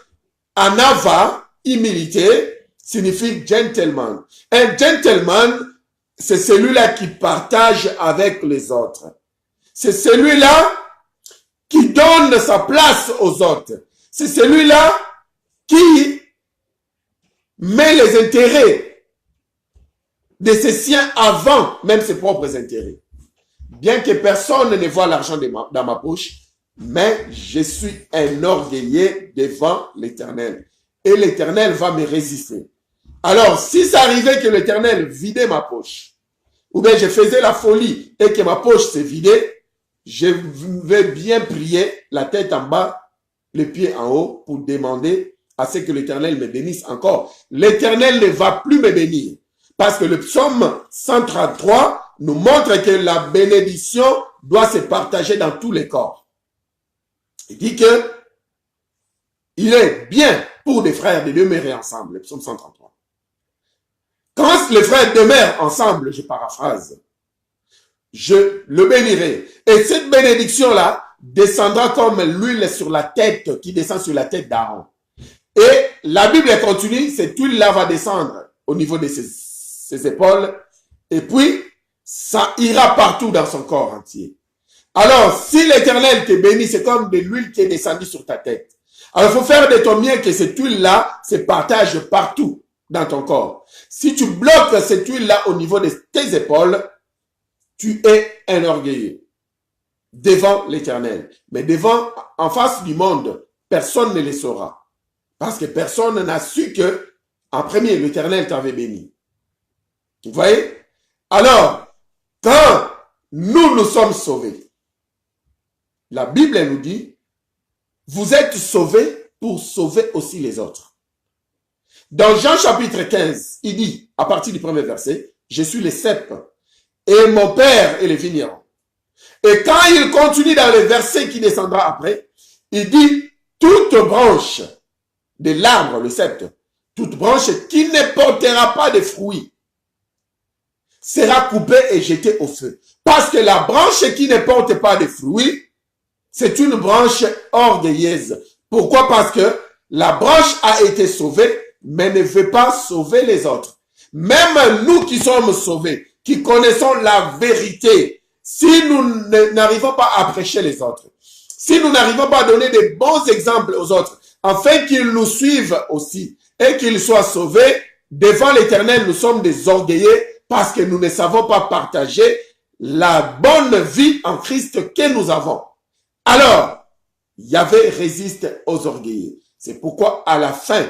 Anava, humilité, signifie gentleman. Un gentleman, c'est celui-là qui partage avec les autres. C'est celui-là qui donne sa place aux autres. C'est celui-là qui met les intérêts de ses siens avant même ses propres intérêts. Bien que personne ne voit l'argent dans ma poche, mais je suis un orgueilleux devant l'Éternel. Et l'Éternel va me résister. Alors, si ça arrivait que l'Éternel vidait ma poche, ou bien je faisais la folie et que ma poche s'est vidée, je vais bien prier la tête en bas, les pieds en haut, pour demander à ce que l'Éternel me bénisse encore. L'Éternel ne va plus me bénir. Parce que le psaume 133 nous montre que la bénédiction doit se partager dans tous les corps. Il dit que il est bien pour des frères de demeurer ensemble, le psaume 133. Quand les frères demeurent ensemble, je paraphrase, je le bénirai. Et cette bénédiction-là descendra comme l'huile sur la tête, qui descend sur la tête d'Aaron. Et la Bible continue, cette huile-là va descendre au niveau de ses épaules, et puis ça ira partout dans son corps entier. Alors, si l'Éternel te bénit, c'est comme de l'huile qui est descendue sur ta tête. Alors, il faut faire de ton mieux que cette huile-là se partage partout dans ton corps. Si tu bloques cette huile-là au niveau de tes épaules, tu es un orgueilleux devant l'Éternel. Mais devant, en face du monde, personne ne le saura. Parce que personne n'a su que, en premier, l'Éternel t'avait béni. Vous voyez? Alors, quand nous sommes sauvés, la Bible nous dit, vous êtes sauvés pour sauver aussi les autres. Dans Jean chapitre 15, il dit, à partir du premier verset, je suis le cep et mon père est le vigneron. Et quand il continue dans le verset qui descendra après, il dit, toute branche de l'arbre, le cep, toute branche qui ne portera pas de fruits, sera coupée et jetée au feu. Parce que la branche qui ne porte pas de fruits, c'est une branche orgueilleuse. Pourquoi? Parce que La branche a été sauvée, mais ne veut pas sauver les autres. Même nous qui sommes sauvés, qui connaissons la vérité, si nous n'arrivons pas à prêcher les autres, si nous n'arrivons pas à donner des bons exemples aux autres, afin qu'ils nous suivent aussi et qu'ils soient sauvés, devant l'Éternel, nous sommes des orgueilleux parce que nous ne savons pas partager la bonne vie en Christ que nous avons. Alors, Yahvé résiste aux orgueilleux. C'est pourquoi à la fin,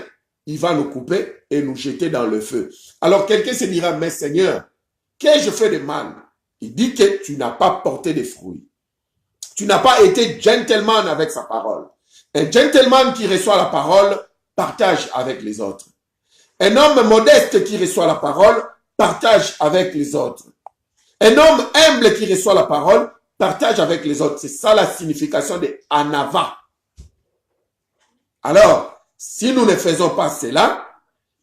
il va nous couper et nous jeter dans le feu. Alors quelqu'un se dira, mais Seigneur, qu'ai-je fait de mal? Il dit que tu n'as pas porté de fruits. Tu n'as pas été gentleman avec sa parole. Un gentleman qui reçoit la parole partage avec les autres. Un homme modeste qui reçoit la parole partage avec les autres. Un homme humble qui reçoit la parole partage avec les autres. C'est ça la signification de Anava. Alors, si nous ne faisons pas cela,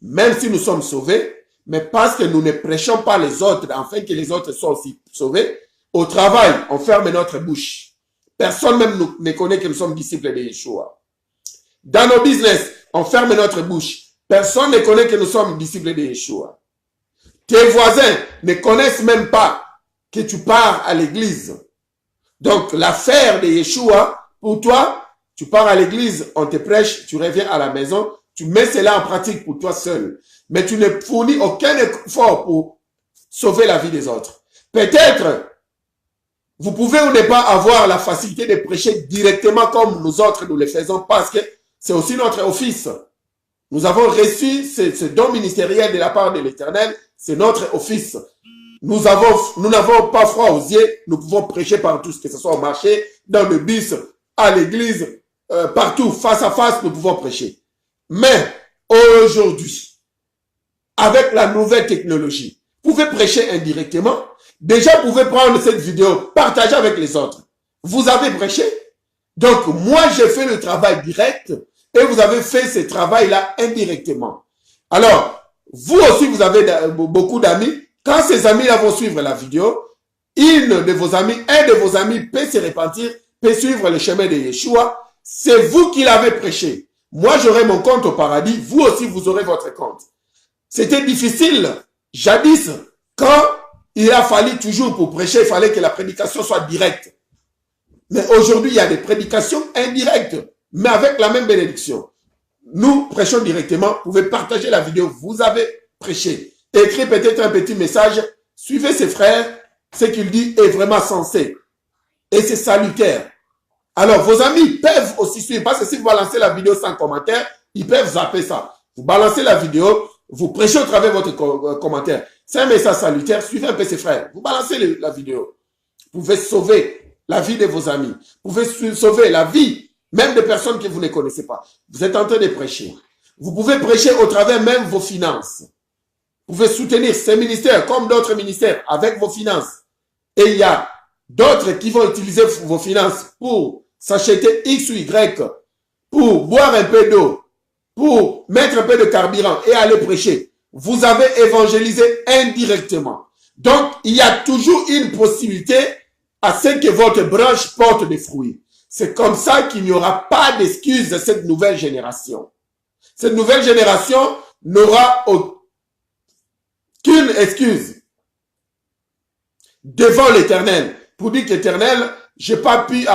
même si nous sommes sauvés, mais parce que nous ne prêchons pas les autres, afin que les autres soient aussi sauvés, au travail, on ferme notre bouche. Personne même ne connaît que nous sommes disciples de Yeshua. Dans nos business, on ferme notre bouche. Personne ne connaît que nous sommes disciples de Yeshua. Tes voisins ne connaissent même pas que tu pars à l'église. Donc, l'affaire de Yeshua, pour toi, tu pars à l'église, on te prêche, tu reviens à la maison, tu mets cela en pratique pour toi seul. Mais tu ne fournis aucun effort pour sauver la vie des autres. Peut-être, vous pouvez ou ne pas avoir la facilité de prêcher directement comme nous autres, nous le faisons parce que c'est aussi notre office. Nous avons reçu ce don ministériel de la part de l'Éternel, c'est notre office. Nous n'avons pas froid aux yeux, nous pouvons prêcher partout, que ce soit au marché, dans le bus, à l'église, partout, face à face, nous pouvons prêcher. Mais aujourd'hui, avec la nouvelle technologie, vous pouvez prêcher indirectement. Déjà, vous pouvez prendre cette vidéo, partager avec les autres. Vous avez prêché. Donc, moi, j'ai fait le travail direct et vous avez fait ce travail-là indirectement. Alors, vous aussi, vous avez beaucoup d'amis. Quand ces amis-là vont suivre la vidéo, un de vos amis peut se repentir, peut suivre le chemin de Yeshua. C'est vous qui l'avez prêché. Moi, j'aurai mon compte au paradis. Vous aussi, vous aurez votre compte. C'était difficile. Jadis, quand il a fallu toujours pour prêcher, il fallait que la prédication soit directe. Mais aujourd'hui, il y a des prédications indirectes, mais avec la même bénédiction. Nous prêchons directement. Vous pouvez partager la vidéo. Vous avez prêché. Écrivez peut-être un petit message. Suivez ses frères. Ce qu'il dit est vraiment sensé. Et c'est salutaire. Alors, vos amis peuvent aussi suivre. Parce que si vous balancez la vidéo sans commentaire, ils peuvent zapper ça. Vous balancez la vidéo, vous prêchez au travers de votre commentaire. C'est un message salutaire. Suivez un peu ses frères. Vous balancez la vidéo. Vous pouvez sauver la vie de vos amis. Vous pouvez sauver la vie même des personnes que vous ne connaissez pas. Vous êtes en train de prêcher. Vous pouvez prêcher au travers même vos finances. Vous pouvez soutenir ces ministères comme d'autres ministères avec vos finances. Et il y a d'autres qui vont utiliser vos finances pour s'acheter X ou Y, pour boire un peu d'eau, pour mettre un peu de carburant et aller prêcher. Vous avez évangélisé indirectement. Donc, il y a toujours une possibilité à ce que votre branche porte des fruits. C'est comme ça qu'il n'y aura pas d'excuse de cette nouvelle génération. Cette nouvelle génération n'aura aucune excuse devant l'Éternel pour dire qu'Éternel, j'ai pas pu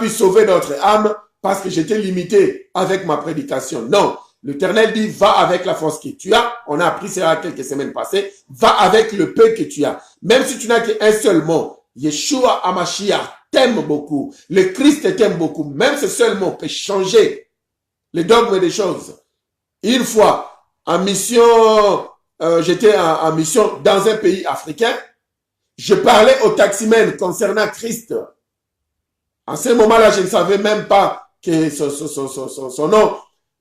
sauver notre âme parce que j'étais limité avec ma prédication. Non, l'Éternel dit, va avec la force que tu as. On a appris ça quelques semaines passées. Va avec le peu que tu as. Même si tu n'as qu'un seul mot, Yeshua HaMashiach t'aime beaucoup. Le Christ t'aime beaucoup. Même ce seul mot peut changer les dogmes des choses. Une fois, en mission, j'étais en mission dans un pays africain. Je parlais au taximène concernant Christ. En ce moment-là, je ne savais même pas que son nom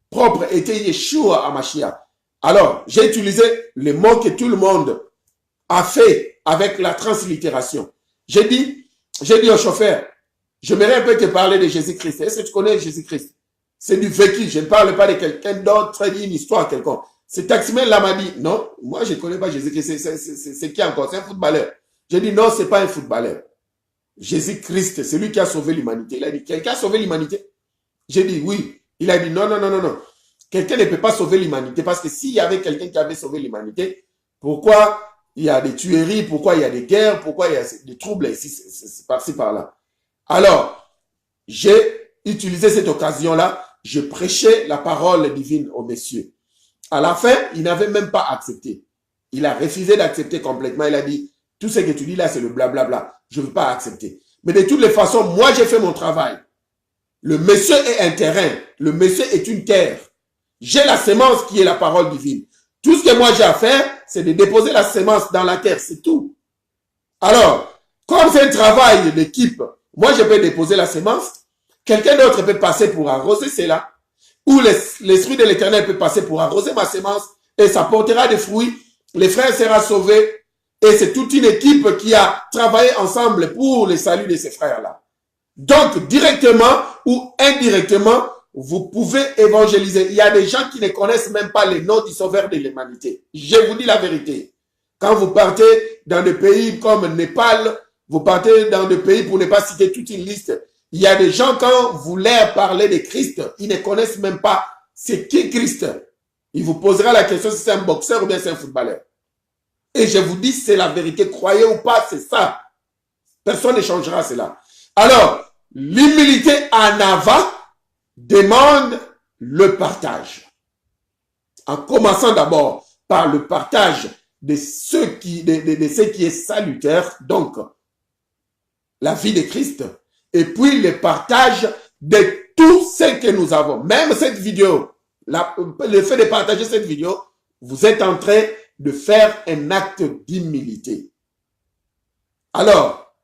propre était Yeshua HaMashiach. Alors, j'ai utilisé les mots que tout le monde a fait avec la translittération. J'ai dit au chauffeur, j'aimerais un peu te parler de Jésus-Christ. Est-ce que tu connais Jésus-Christ? C'est du vécu. Je ne parle pas de quelqu'un d'autre, une histoire quelconque. Ce taximène-là m'a dit, non, moi je ne connais pas Jésus-Christ. C'est qui encore? C'est un footballeur. J'ai dit, non, ce n'est pas un footballeur. Jésus-Christ, c'est lui qui a sauvé l'humanité. Il a dit, quelqu'un a sauvé l'humanité? J'ai dit, oui. Il a dit non, non, non, non, non. Quelqu'un ne peut pas sauver l'humanité parce que s'il y avait quelqu'un qui avait sauvé l'humanité, pourquoi il y a des tueries, pourquoi il y a des guerres, pourquoi il y a des troubles ici, par-ci, par-là. Alors, j'ai utilisé cette occasion-là, je prêchais la parole divine aux messieurs. À la fin, il n'avait même pas accepté. Il a refusé d'accepter complètement. Il a dit, tout ce que tu dis là, c'est le blablabla. Je ne veux pas accepter. Mais de toutes les façons, moi, j'ai fait mon travail. Le monsieur est un terrain. Le monsieur est une terre. J'ai la sémence qui est la parole divine. Tout ce que moi j'ai à faire, c'est de déposer la sémence dans la terre. C'est tout. Alors, comme c'est un travail d'équipe, moi je peux déposer la sémence. Quelqu'un d'autre peut passer pour arroser cela. Ou l'Esprit de l'Éternel peut passer pour arroser ma sémence. Et ça portera des fruits. Les frères seront sauvés. Et c'est toute une équipe qui a travaillé ensemble pour le salut de ces frères-là. Donc, directement ou indirectement, vous pouvez évangéliser. Il y a des gens qui ne connaissent même pas les noms du sauveur de l'humanité. Je vous dis la vérité. Quand vous partez dans des pays comme Népal, vous partez dans des pays, pour ne pas citer toute une liste, il y a des gens, quand vous leur parlez de Christ, ils ne connaissent même pas c'est qui Christ. Il vous posera la question si c'est un boxeur ou bien c'est un footballeur. Et je vous dis, c'est la vérité. Croyez ou pas, c'est ça. Personne ne changera cela. Alors, l'humilité en avant demande le partage. En commençant d'abord par le partage de ce qui est salutaire, donc la vie de Christ, et puis le partage de tout ce que nous avons. Même cette vidéo, le fait de partager cette vidéo, vous êtes en train de faire un acte d'humilité. Alors,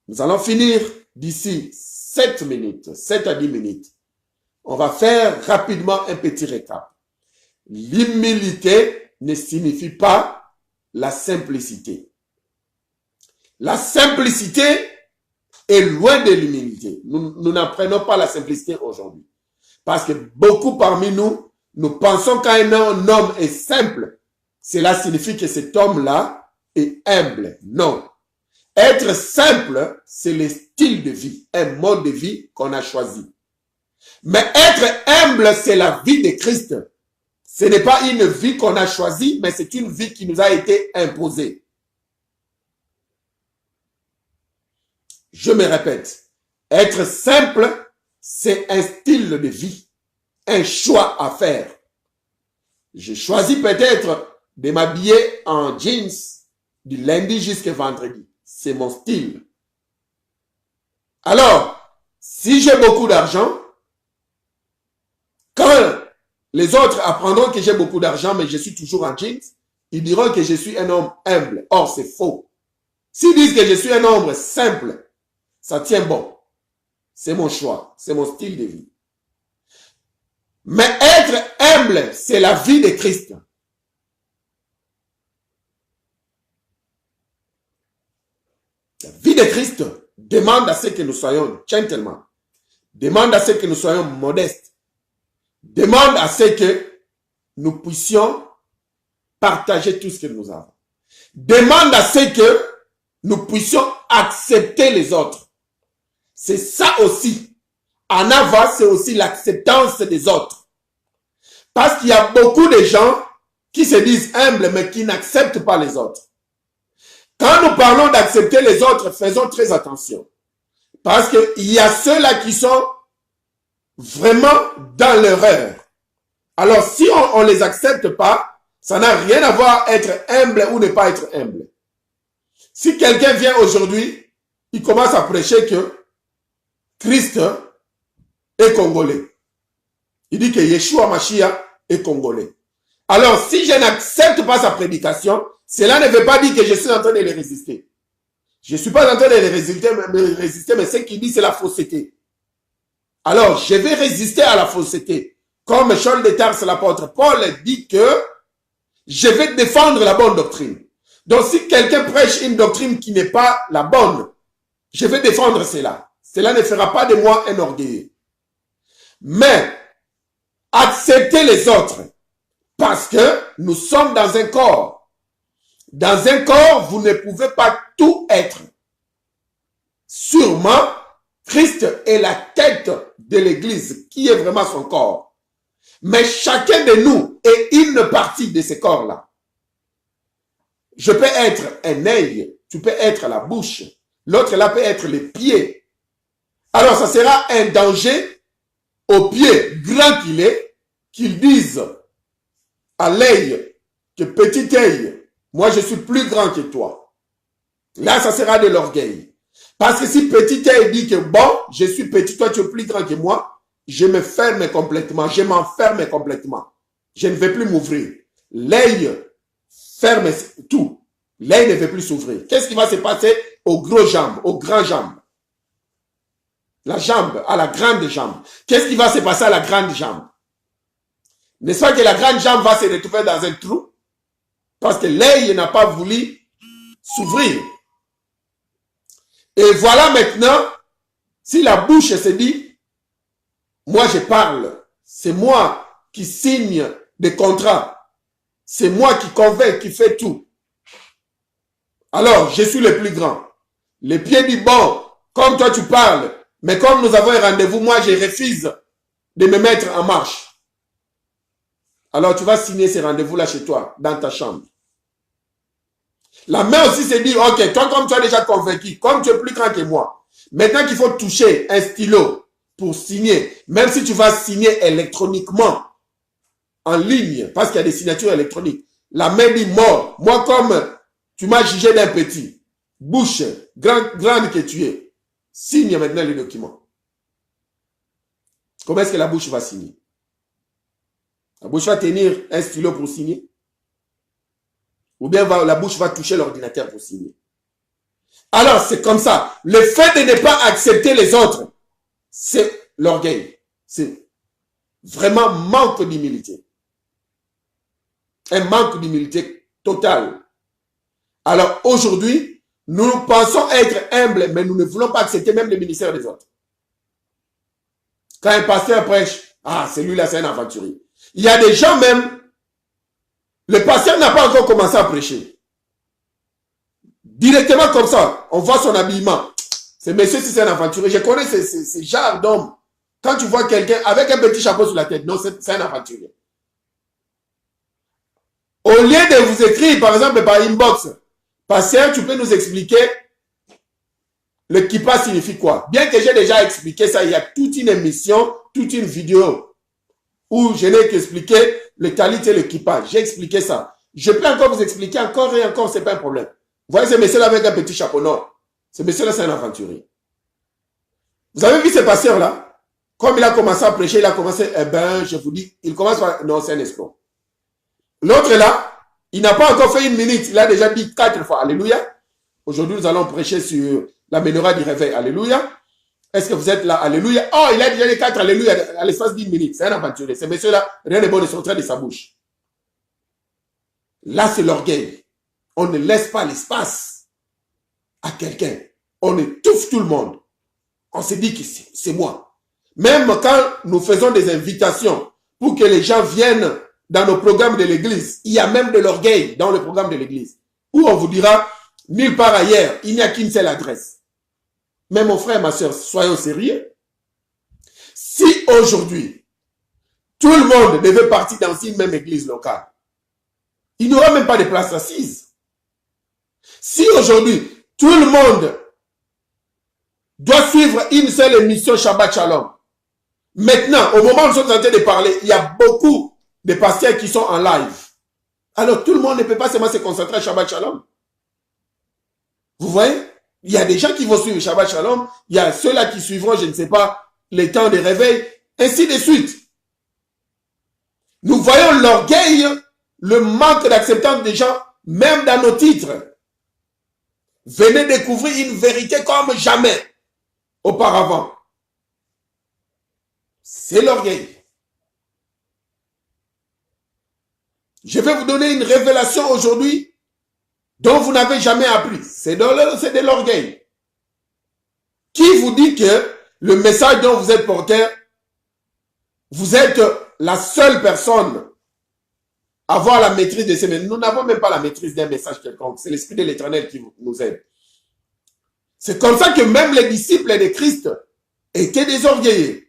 nous allons finir d'ici 7 minutes, 7 à 10 minutes. On va faire rapidement un petit récap. L'humilité ne signifie pas la simplicité. La simplicité est loin de l'humilité. Nous n'apprenons pas la simplicité aujourd'hui. Parce que beaucoup parmi nous, nous pensons qu'un homme est simple, cela signifie que cet homme-là est humble. Non. Être simple, c'est le style de vie, un mode de vie qu'on a choisi. Mais être humble, c'est la vie de Christ. Ce n'est pas une vie qu'on a choisie, mais c'est une vie qui nous a été imposée. Je me répète, être simple, c'est un style de vie, un choix à faire. Je choisis peut-être de m'habiller en jeans du lundi jusqu'au vendredi. C'est mon style. Alors, si j'ai beaucoup d'argent, quand les autres apprendront que j'ai beaucoup d'argent, mais je suis toujours en jeans, ils diront que je suis un homme humble. Or, c'est faux. S'ils disent que je suis un homme simple, ça tient bon. C'est mon choix. C'est mon style de vie. Mais être humble, c'est la vie de Christ. La vie de Christ demande à ce que nous soyons gentlemen, demande à ce que nous soyons modestes, demande à ce que nous puissions partager tout ce que nous avons, demande à ce que nous puissions accepter les autres. C'est ça aussi. En avant, c'est aussi l'acceptance des autres. Parce qu'il y a beaucoup de gens qui se disent humbles, mais qui n'acceptent pas les autres. Quand nous parlons d'accepter les autres, faisons très attention. Parce qu'il y a ceux-là qui sont vraiment dans l'erreur. Alors, si on ne les accepte pas, ça n'a rien à voir être humble ou ne pas être humble. Si quelqu'un vient aujourd'hui, il commence à prêcher que Christ est congolais. Il dit que Yeshua Mashiach est congolais. Alors, si je n'accepte pas sa prédication, cela ne veut pas dire que je suis en train de les résister. Je ne suis pas en train de les résister, mais ce qu'il dit, c'est la fausseté. Alors, je vais résister à la fausseté. Comme Saul de Tarse, l'apôtre Paul dit que je vais défendre la bonne doctrine. Donc, si quelqu'un prêche une doctrine qui n'est pas la bonne, je vais défendre cela. Cela ne fera pas de moi un orgueilleux. Mais, accepter les autres, parce que nous sommes dans un corps. Dans un corps, vous ne pouvez pas tout être. Sûrement, Christ est la tête de l'Église, qui est vraiment son corps. Mais chacun de nous est une partie de ce corps-là. Je peux être un œil, tu peux être la bouche, l'autre là peut être les pieds. Alors ça sera un danger au pied, grand qu'il est, qu'ils disent à l'œil que petit œil, moi je suis plus grand que toi. Là ça sera de l'orgueil. Parce que si petit œil dit que bon, je suis petit, toi tu es plus grand que moi, je me ferme complètement, je m'enferme complètement. Je ne vais plus m'ouvrir. L'œil ferme tout. L'œil ne veut plus s'ouvrir. Qu'est-ce qui va se passer aux gros jambes, aux grandes jambes? La jambe, à la grande jambe. Qu'est-ce qui va se passer à la grande jambe? N'est-ce pas que la grande jambe va se retrouver dans un trou? Parce que l'œil n'a pas voulu s'ouvrir. Et voilà maintenant, si la bouche se dit, moi je parle, c'est moi qui signe des contrats, c'est moi qui convainc, qui fait tout. Alors, je suis le plus grand. Le pied dit, bon, comme toi tu parles, mais comme nous avons un rendez-vous, moi je refuse de me mettre en marche. Alors tu vas signer ce rendez-vous-là chez toi, dans ta chambre. La main aussi se dit, ok, toi comme tu as déjà convaincu, comme tu es plus grand que moi, maintenant qu'il faut toucher un stylo pour signer, même si tu vas signer électroniquement, en ligne, parce qu'il y a des signatures électroniques, la main dit, mort, moi comme tu m'as jugé d'un petit, bouche, grande que tu es, signe maintenant le document. Comment est-ce que la bouche va signer? La bouche va tenir un stylo pour signer? Ou bien la bouche va toucher l'ordinateur pour signer? Alors, c'est comme ça. Le fait de ne pas accepter les autres, c'est l'orgueil. C'est vraiment manque d'humilité. Un manque d'humilité total. Alors, aujourd'hui, nous pensons être humbles, mais nous ne voulons pas accepter même le ministère des autres. Quand un pasteur prêche, ah, celui-là, c'est un aventurier. Il y a des gens même, le pasteur n'a pas encore commencé à prêcher. Directement comme ça, on voit son habillement. Ce monsieur, si c'est un aventurier, je connais ces genres d'hommes. Quand tu vois quelqu'un avec un petit chapeau sur la tête, non, c'est un aventurier. Au lieu de vous écrire, par exemple, par inbox, pasteur, tu peux nous expliquer le kippa signifie quoi? Bien que j'ai déjà expliqué ça, il y a toute une émission, toute une vidéo où je n'ai qu'expliqué le talit et le kippa. J'ai expliqué ça. Je peux encore vous expliquer encore et encore, c'est pas un problème. Vous voyez ce monsieur-là avec un petit chapeau noir. Ce monsieur-là, c'est un aventurier. Vous avez vu ce pasteur-là? Comme il a commencé à prêcher, il a commencé, eh ben, je vous dis, il commence par, non, c'est un escroc. L'autre là, il n'a pas encore fait une minute, il a déjà dit 4 fois, alléluia. Aujourd'hui, nous allons prêcher sur la menorah du réveil, alléluia. Est-ce que vous êtes là, alléluia? Oh, il a déjà dit 4 alléluia à l'espace d'1 minute. C'est un aventurier. Ce monsieur-là, rien de bon ne sortir de sa bouche. Là, c'est l'orgueil. On ne laisse pas l'espace à quelqu'un. On étouffe tout le monde. On se dit que c'est moi. Même quand nous faisons des invitations pour que les gens viennent dans nos programmes de l'église, il y a même de l'orgueil dans le programme de l'église. Où on vous dira, nulle part ailleurs, il n'y a qu'une seule adresse. Mais mon frère, ma soeur, soyons sérieux. Si aujourd'hui, tout le monde devait partir dans une même église locale, il n'y aura même pas de place assise. Si aujourd'hui, tout le monde doit suivre une seule émission Shabbat Shalom, maintenant, au moment où nous sommes en train de parler, il y a beaucoup de pasteurs qui sont en live. Alors, tout le monde ne peut pas seulement se concentrer à Shabbat Shalom. Vous voyez? Il y a des gens qui vont suivre Shabbat Shalom. Il y a ceux-là qui suivront, je ne sais pas, les temps de réveil, ainsi de suite. Nous voyons l'orgueil, le manque d'acceptance des gens, même dans nos titres. Venez découvrir une vérité comme jamais auparavant. C'est l'orgueil. Je vais vous donner une révélation aujourd'hui dont vous n'avez jamais appris. C'est de l'orgueil. Qui vous dit que le message dont vous êtes porteur, vous êtes la seule personne à avoir la maîtrise de ces messages. Nous n'avons même pas la maîtrise d'un message quelconque. C'est l'Esprit de l'Éternel qui nous aide. C'est comme ça que même les disciples de Christ étaient des orgueilleux.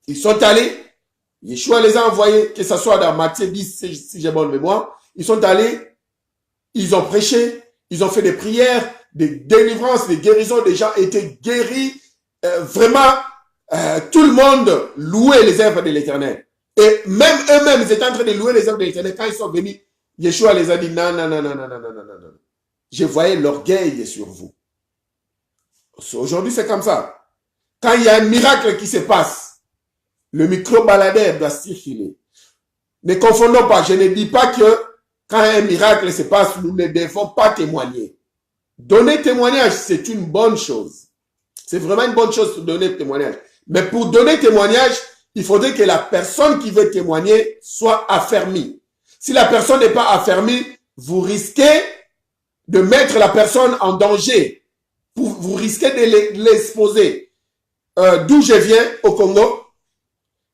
Ils sont allés, Yeshua les a envoyés, que ce soit dans Matthieu 10, si j'ai bonne mémoire, ils sont allés, ils ont prêché, ils ont fait des prières, des délivrances, des guérisons, des gens étaient guéris, vraiment, tout le monde louait les œuvres de l'Éternel. Et même eux-mêmes, ils étaient en train de louer les œuvres de l'Éternel. Quand ils sont venus, Yeshua les a dit, non, non, non, non, non, non, non, non, non. Je voyais l'orgueil sur vous. Aujourd'hui, c'est comme ça. Quand il y a un miracle qui se passe, le micro-baladeur doit circuler. Ne confondons pas, je ne dis pas que quand un miracle se passe, nous ne devons pas témoigner. Donner témoignage, c'est une bonne chose. C'est vraiment une bonne chose de donner témoignage. Mais pour donner témoignage, il faudrait que la personne qui veut témoigner soit affermie. Si la personne n'est pas affermie, vous risquez de mettre la personne en danger. Vous risquez de l'exposer. D'où je viens, au Congo,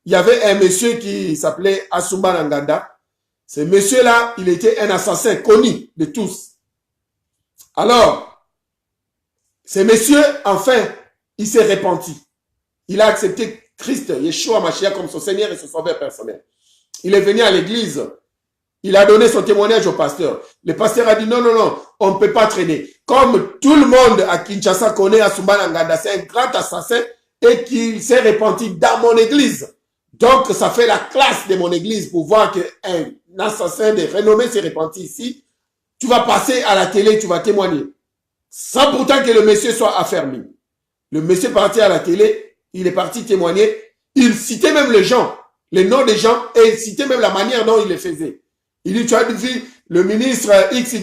il y avait un monsieur qui s'appelait Asumba Nganda. Ce monsieur-là, il était un assassin connu de tous. Alors, ce monsieur, enfin, il s'est repenti. Il a accepté Christ, Yeshua Mashiach, comme son Seigneur et son Sauveur personnel. Il est venu à l'église. Il a donné son témoignage au pasteur. Le pasteur a dit non, non, non, on ne peut pas traîner. Comme tout le monde à Kinshasa connaît Asumba Nganda, c'est un grand assassin et qu'il s'est repenti dans mon église. Donc, ça fait la classe de mon église pour voir qu'un assassin de renommée s'est repenti ici. Tu vas passer à la télé, tu vas témoigner. Sans pourtant que le monsieur soit affermi. Le monsieur parti à la télé, il est parti témoigner. Il citait même les gens, les noms des gens, et il citait même la manière dont il les faisait. Il dit, tu as vu le ministre XY,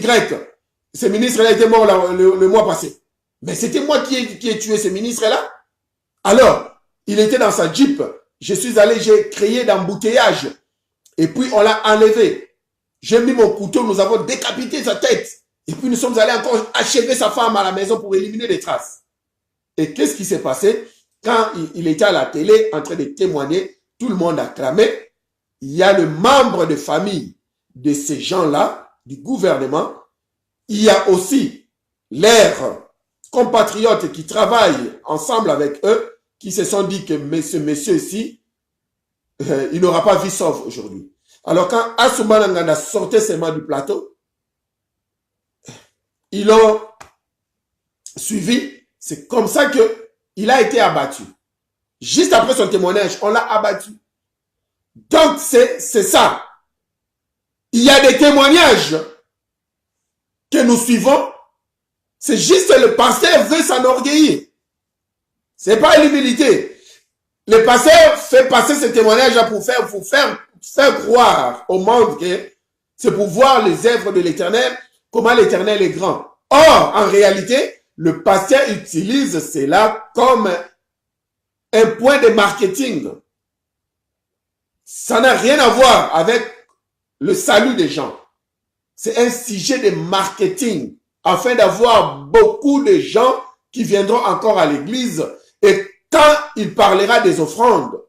ce ministre-là était mort le mois passé. Mais c'était moi qui ai tué ce ministre-là. Alors, il était dans sa Jeep. Je suis allé, j'ai créé d'embouteillage. Et puis, on l'a enlevé. J'ai mis mon couteau, nous avons décapité sa tête. Et puis, nous sommes allés encore achever sa femme à la maison pour éliminer les traces. Et qu'est-ce qui s'est passé? Quand il était à la télé, en train de témoigner, tout le monde a clamé. Il y a le membre de famille de ces gens-là, du gouvernement. Il y a aussi leurs compatriotes qui travaillent ensemble avec eux, qui se sont dit que ce monsieur-ci, il n'aura pas vie sauve aujourd'hui. Alors quand Asumba Nganda sortait seulement du plateau, ils l'ont suivi. C'est comme ça qu'il a été abattu. Juste après son témoignage, on l'a abattu. Donc c'est ça. Il y a des témoignages que nous suivons. C'est juste que le pasteur veut s'enorgueillir. C'est pas l'humilité. Le pasteur fait passer ce témoignage-là pour faire croire au monde que c'est pour voir les œuvres de l'Éternel, comment l'Éternel est grand. Or, en réalité, le pasteur utilise cela comme un point de marketing. Ça n'a rien à voir avec le salut des gens. C'est un sujet de marketing afin d'avoir beaucoup de gens qui viendront encore à l'église. Et quand il parlera des offrandes,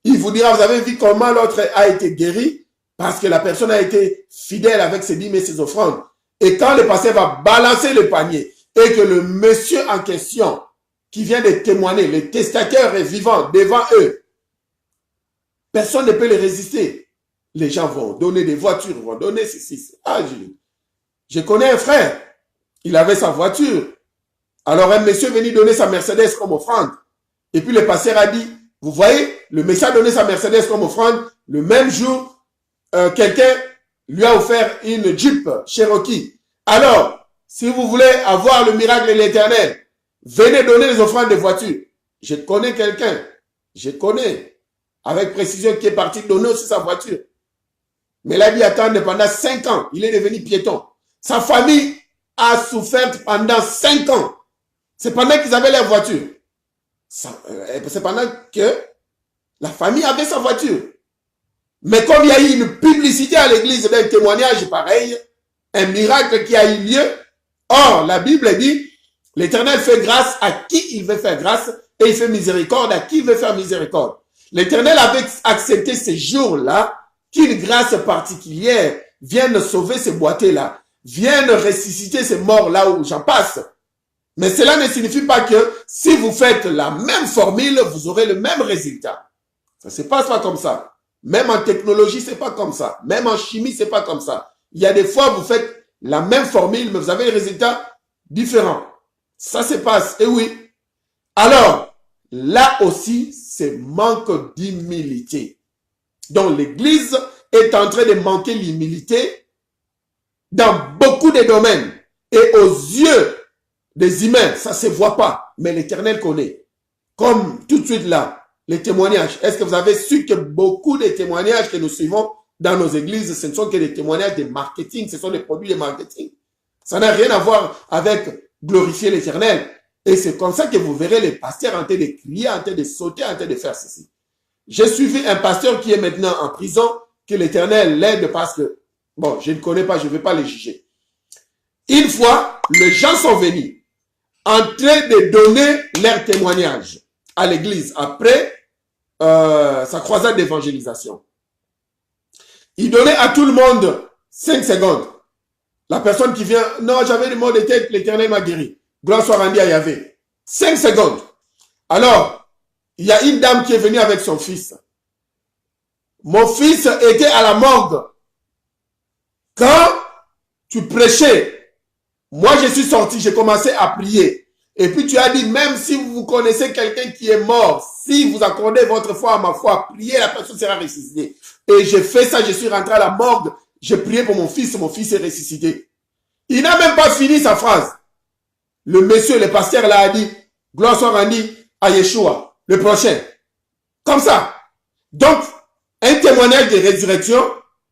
il vous dira, vous avez vu comment l'autre a été guéri parce que la personne a été fidèle avec ses dîmes et ses offrandes. Et quand le pasteur va balancer le panier et que le monsieur en question qui vient de témoigner, le testateur est vivant devant eux, personne ne peut le résister. Les gens vont donner des voitures, vont donner ceci. Ah, je connais un frère, il avait sa voiture. Alors un monsieur est venu donner sa Mercedes comme offrande. Et puis le pasteur a dit, vous voyez, le monsieur a donné sa Mercedes comme offrande. Le même jour, quelqu'un lui a offert une Jeep Cherokee. Alors, si vous voulez avoir le miracle de l'Éternel, venez donner les offrandes de voitures. Je connais quelqu'un, je connais, avec précision, qui est parti donner aussi sa voiture. Mais là, il attendait pendant 5 ans. Il est devenu piéton. Sa famille a souffert pendant 5 ans. C'est pendant qu'ils avaient leur voiture. C'est pendant que la famille avait sa voiture. Mais comme il y a eu une publicité à l'église d'un témoignage pareil, un miracle qui a eu lieu, or, la Bible dit, l'Éternel fait grâce à qui il veut faire grâce et il fait miséricorde à qui il veut faire miséricorde. L'Éternel avait accepté ces jours-là qu'une grâce particulière vienne sauver ces boiteux-là, vienne ressusciter ces morts-là où j'en passe. Mais cela ne signifie pas que si vous faites la même formule, vous aurez le même résultat. Ça ne se passe pas comme ça. Même en technologie, c'est pas comme ça. Même en chimie, c'est pas comme ça. Il y a des fois, vous faites la même formule, mais vous avez des résultats différents. Ça se passe. Et oui. Alors, là aussi, c'est manque d'humilité. Donc, l'Église est en train de manquer l'humilité dans beaucoup de domaines. Et aux yeux des humains, ça ne se voit pas. Mais l'Éternel connaît. Comme tout de suite là, les témoignages. Est-ce que vous avez su que beaucoup de témoignages que nous suivons dans nos églises, ce ne sont que des témoignages de marketing, ce sont des produits de marketing. Ça n'a rien à voir avec glorifier l'Éternel. Et c'est comme ça que vous verrez les pasteurs en train de crier, en train de sauter, en train de faire ceci. J'ai suivi un pasteur qui est maintenant en prison, que l'Éternel l'aide parce que, bon, je ne connais pas, je ne vais pas les juger. Une fois, les gens sont venus en train de donner leur témoignage à l'église après sa croisade d'évangélisation. Il donnait à tout le monde 5 secondes. La personne qui vient, non, j'avais le mot de tête, l'Éternel m'a guéri. Gloire soit rendue à Yahvé. 5 secondes. Alors, il y a une dame qui est venue avec son fils. Mon fils était à la morgue. Quand tu prêchais, moi je suis sorti, j'ai commencé à prier. Et puis tu as dit, même si vous connaissez quelqu'un qui est mort, si vous accordez votre foi à ma foi, priez, la personne sera ressuscitée. Et j'ai fait ça, je suis rentré à la morgue, j'ai prié pour mon fils est ressuscité. Il n'a même pas fini sa phrase. Le monsieur, le pasteur là a dit, gloire soit rendue à Yeshua, le prochain. Comme ça. Donc, un témoignage de résurrection,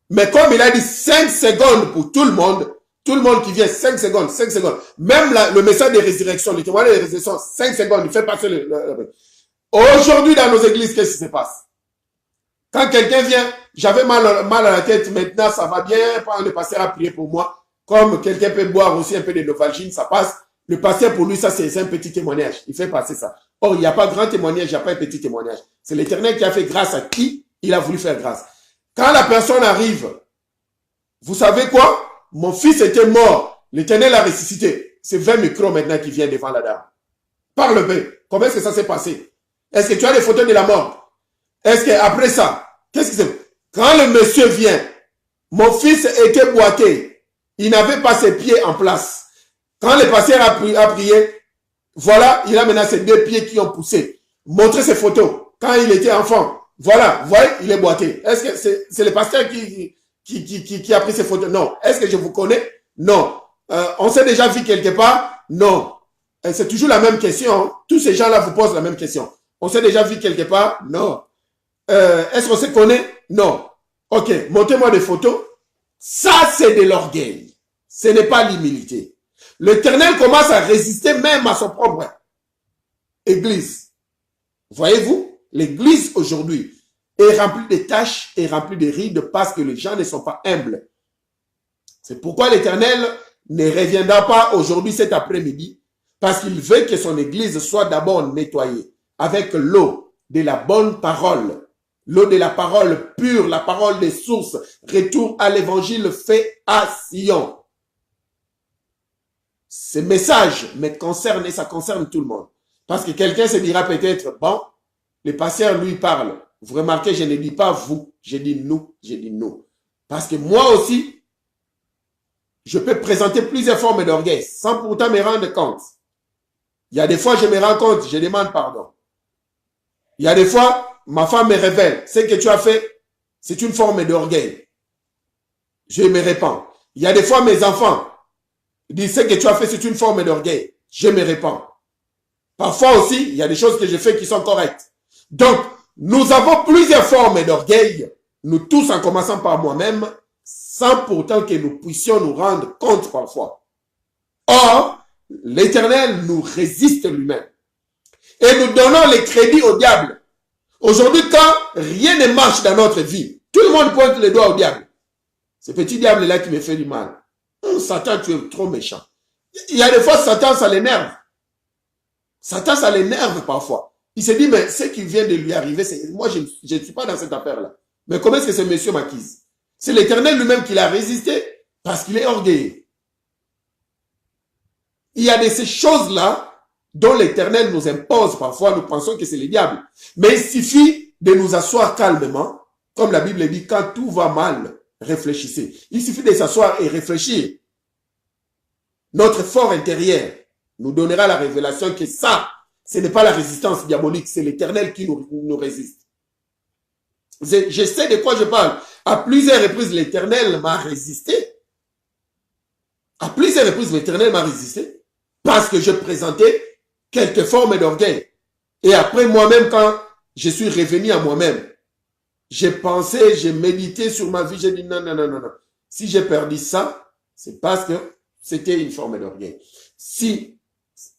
mais comme il a dit 5 secondes pour tout le monde qui vient, 5 secondes, 5 secondes. Même le message de résurrection, le témoignage de résurrection, 5 secondes, il fait passer Aujourd'hui, dans nos églises, qu'est-ce qui se passe? Quand quelqu'un vient, j'avais mal à la tête, maintenant ça va bien, le pasteur a prié pour moi. Comme quelqu'un peut boire aussi un peu de Novalgine, ça passe. Le pasteur, pour lui, ça c'est un petit témoignage. Il fait passer ça. Or, il n'y a pas grand témoignage, il n'y a pas un petit témoignage. C'est l'Éternel qui a fait grâce à qui il a voulu faire grâce. Quand la personne arrive, vous savez quoi? Mon fils était mort. L'Éternel a ressuscité. C'est 20 micros maintenant qui vient devant la dame. Parle bien. Comment est-ce que ça s'est passé? Est-ce que tu as des photos de la mort? Est-ce qu'après ça, qu'est-ce que c'est? Quand le monsieur vient, mon fils était boité. Il n'avait pas ses pieds en place. Quand le pasteur a prié, voilà, il a maintenant ses 2 pieds qui ont poussé. Montrez ses photos. Quand il était enfant, voilà, vous voyez, il est boité. Est-ce que c'est le pasteur qui a pris ces photos? Non. Est-ce que je vous connais? Non. On s'est déjà vu quelque part? Non. C'est toujours la même question. Tous ces gens-là vous posent la même question. On s'est déjà vu quelque part? Non. Est-ce qu'on se connaît? Non. Ok, montrez-moi des photos. Ça, c'est de l'orgueil. Ce n'est pas l'humilité. L'Éternel commence à résister même à son propre église. Voyez-vous, l'église aujourd'hui est remplie de tâches et remplie de rides parce que les gens ne sont pas humbles. C'est pourquoi l'Éternel ne reviendra pas aujourd'hui cet après-midi parce qu'il veut que son église soit d'abord nettoyée avec l'eau de la bonne parole. L'eau de la parole pure, la parole des sources. Retour à l'évangile fait à Sion. Ce message me concerne et ça concerne tout le monde. Parce que quelqu'un se dira peut-être, bon, le pasteur lui parle. Vous remarquez, je ne dis pas vous, je dis nous, je dis nous. Parce que moi aussi, je peux présenter plusieurs formes d'orgueil sans pourtant me rendre compte. Il y a des fois, je me rends compte, je demande pardon. Il y a des fois, ma femme me révèle, ce que tu as fait, c'est une forme d'orgueil. Je me répands. Il y a des fois, mes enfants disent, ce que tu as fait, c'est une forme d'orgueil. Je me répands. Parfois aussi, il y a des choses que je fais qui sont correctes. Donc, nous avons plusieurs formes d'orgueil, nous tous en commençant par moi-même, sans pourtant que nous puissions nous rendre compte parfois. Or, l'Éternel nous résiste lui-même. Et nous donnons les crédits au diable. Aujourd'hui, quand rien ne marche dans notre vie, tout le monde pointe le doigt au diable. Ce petit diable-là qui me fait du mal. Satan, tu es trop méchant. Il y a des fois, Satan, ça l'énerve. Satan, ça l'énerve parfois. Il se dit, mais ce qui vient de lui arriver, moi, je ne suis pas dans cette affaire-là. Mais comment est-ce que ce monsieur m'acquise? C'est l'Éternel lui-même qui l'a résisté parce qu'il est orgueilleux. il y a de ces choses-là dont l'Éternel nous impose parfois, nous pensons que c'est le diable. Mais il suffit de nous asseoir calmement, comme la Bible dit, quand tout va mal, réfléchissez. Il suffit de s'asseoir et réfléchir. Notre fort intérieur nous donnera la révélation que ça, ce n'est pas la résistance diabolique, c'est l'Éternel qui nous résiste. Je sais de quoi je parle. À plusieurs reprises, l'Éternel m'a résisté. À plusieurs reprises, l'Éternel m'a résisté parce que je présentais quelques formes d'orgueil. Et après moi-même, quand je suis revenu à moi-même, j'ai pensé, j'ai médité sur ma vie, j'ai dit non, non, non, non, non. Si j'ai perdu ça, c'est parce que c'était une forme d'orgueil. Si